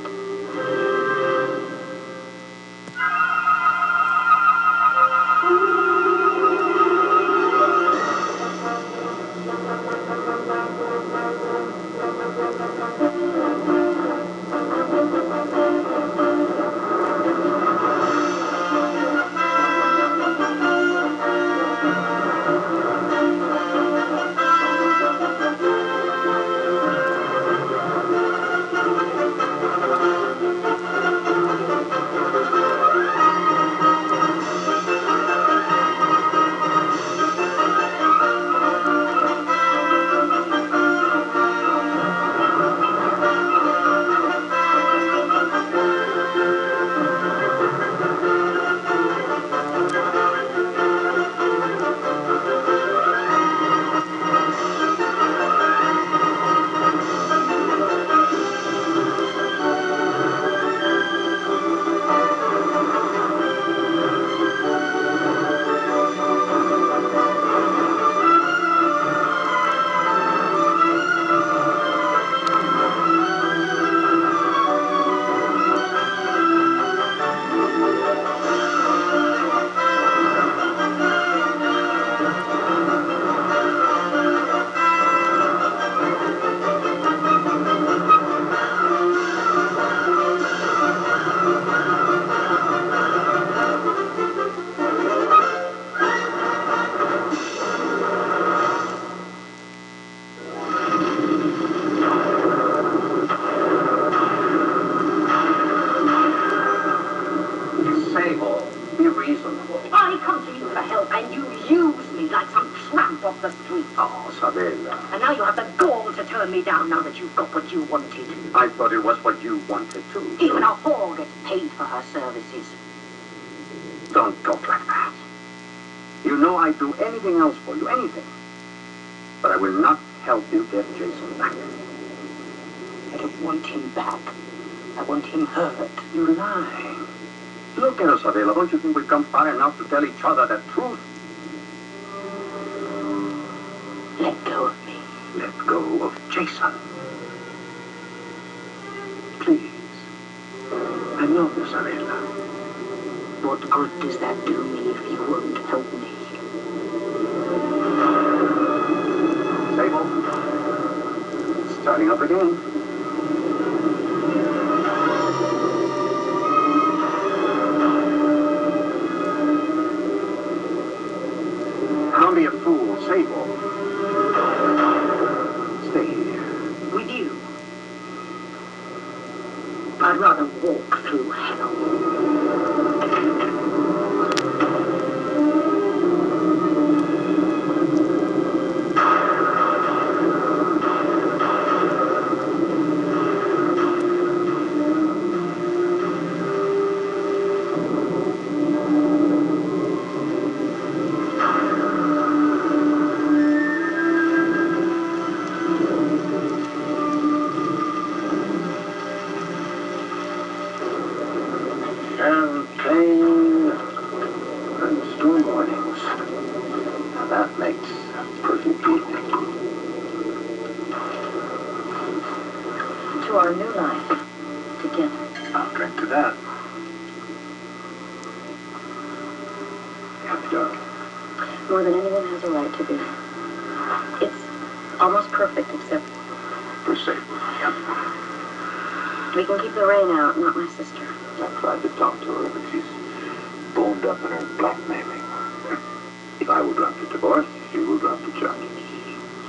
turn me down now that you've got what you wanted? I thought it was what you wanted, too. Even a whore gets paid for her services. Don't talk like that. You know I'd do anything else for you, anything. But I will not help you get Jason back. I don't want him back. I want him hurt. You lie. Look at us, Adela. Don't you think we've come far enough to tell each other the truth? Let go of me. Let go of Jason. Please. I love you, Adela. What good does that do me if you won't help me? Sable. Starting up again. Don't be a fool, Sable. Stay here. With you. I'd rather walk through hell. Champagne and storm warnings. Now that makes a perfect evening. To our new life together. I'll drink to that. Yeah, darling. More than anyone has a right to be. It's almost perfect, except For Sable, yeah. we can keep the rain out, not my sister. I tried to talk to her, but she's boned up in her blackmailing. If I will drop the divorce, she will drop the charges.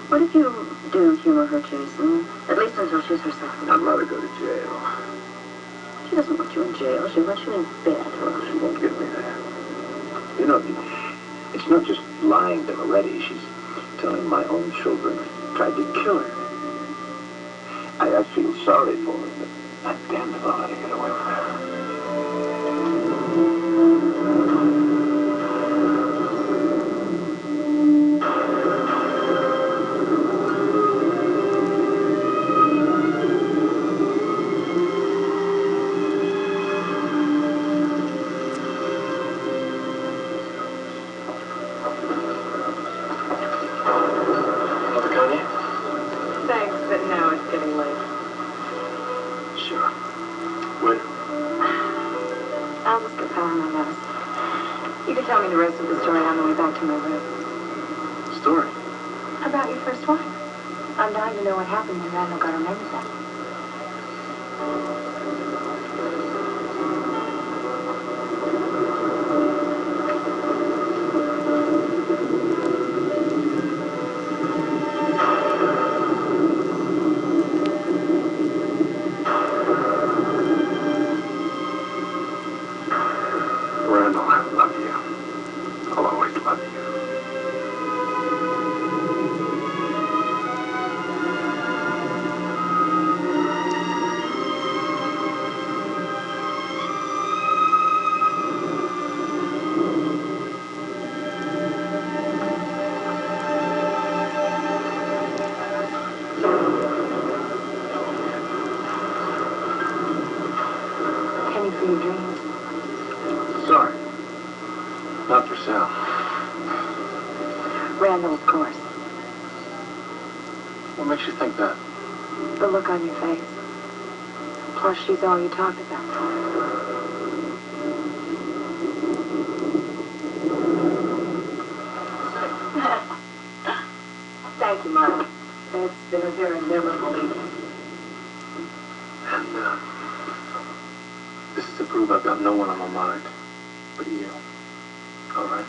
What if you do humor her, Jason? At least until she's herself. I'd rather go to jail. She doesn't want you in jail. She wants you in bed. Well, she won't get me there. You know, it's not just lying to Moretti. She's telling my own children tried to kill her. I feel sorry for her, but I'm damned if I'll let her get away from her. Thanks, but now it's getting late. Sure. When? I'll just get powder my nose. You can tell me the rest of the story on the way back to my room. Story? About your first wife. I'm dying to know what happened when Randall got her name back. Randall, I love you. I'll always love you. Penny for your dreams. Sorry. Not for Sal. Randall, of course. What makes you think that? The look on your face. Plus, she's all you talk about. Thank you, Mom. It's been a very memorable evening. And, this is to prove I've got no one on my mind but you. All right?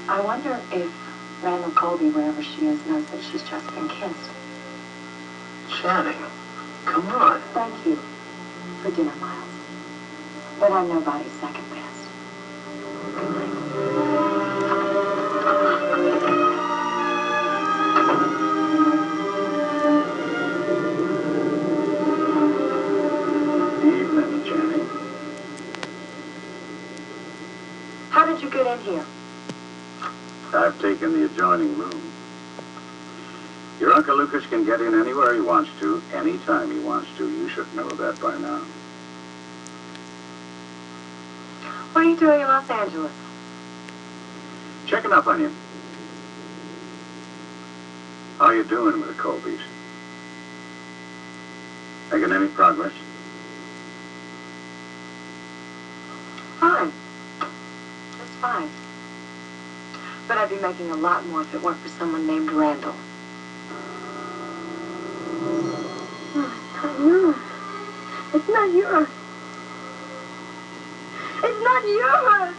I wonder if Randall Colby, wherever she is, knows that she's just been kissed. Channing, come on. Thank you for dinner, Miles. But I'm nobody's second best. Good night. Evening, Jenny. How did you get in here? I've taken the adjoining room. Your Uncle Lucas can get in anywhere he wants to, anytime he wants to. You should know that by now. What are you doing in Los Angeles? Checking up on you. How you doing with the Colbys? Making any progress? Fine. That's fine. But I'd be making a lot more if it weren't for someone named Randall. No, it's not yours. It's not yours.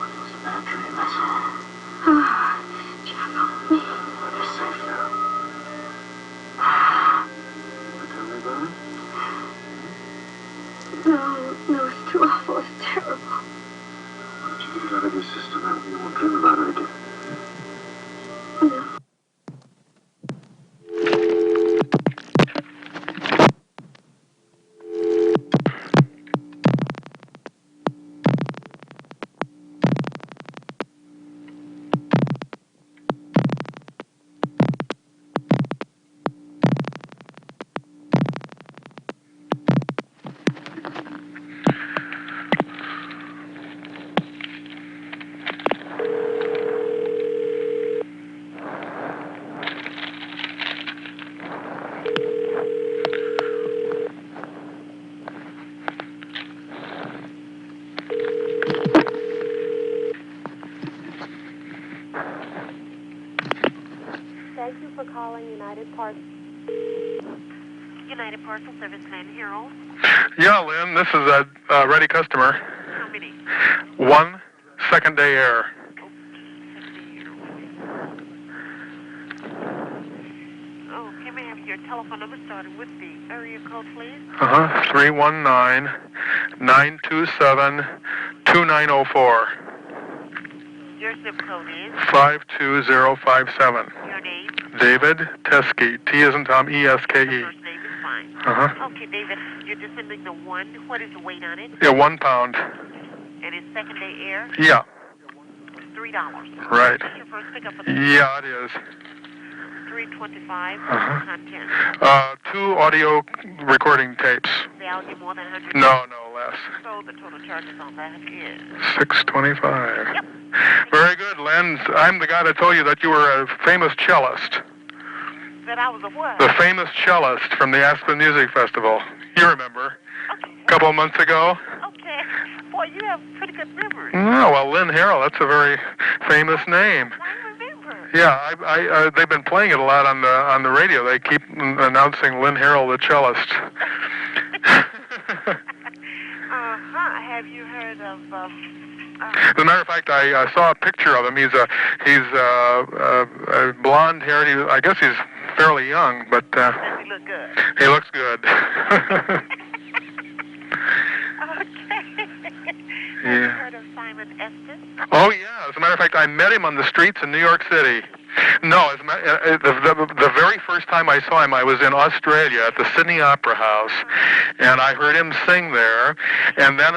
It was a bad dream, that's all. Jack, help me. You're safe now. Want to tell me about it? No, it's too awful. It's terrible. Why don't you get it out of your system? That way you won't dream about it again. No. Thank you for calling United Parcel Service, Lynn Harold. Yeah, Lynn, this is a ready customer. How many? 1 second day air. Okay, may I have your telephone number starting with the area code, please? 319-927-2904. Your zip code is? 52057. Your name? David Teskey. T as in Tom, E-S-K-E. First name is fine. Okay, David, you're just sending the one. What is the weight on it? Yeah, 1 pound. And it's second day air? Yeah. $3. Right. What's your first pickup for the Yeah, it is. $3.25 content. 2 audio recording tapes. Value more than 100. No, less. So the total charges on that is? $6.25. Yep. Very good, Len. I'm the guy that told you that you were a famous cellist. That I was a what? The famous cellist from the Aspen Music Festival. You remember? Okay. A couple of months ago? Okay. Boy, you have pretty good memory. Oh, well, Lynn Harrell, that's a very famous name. I remember. Yeah, they've been playing it a lot on the radio. They keep announcing Lynn Harrell, the cellist. Have you heard of? As a matter of fact, I saw a picture of him. He's blonde-haired. I guess he's fairly young, but Does he look good? he looks good. Okay. Yeah. Have you heard of Simon Estes? Oh yeah. As a matter of fact, I met him on the streets in New York City. No, the very first time I saw him, I was in Australia at the Sydney Opera House, and I heard him sing there, and then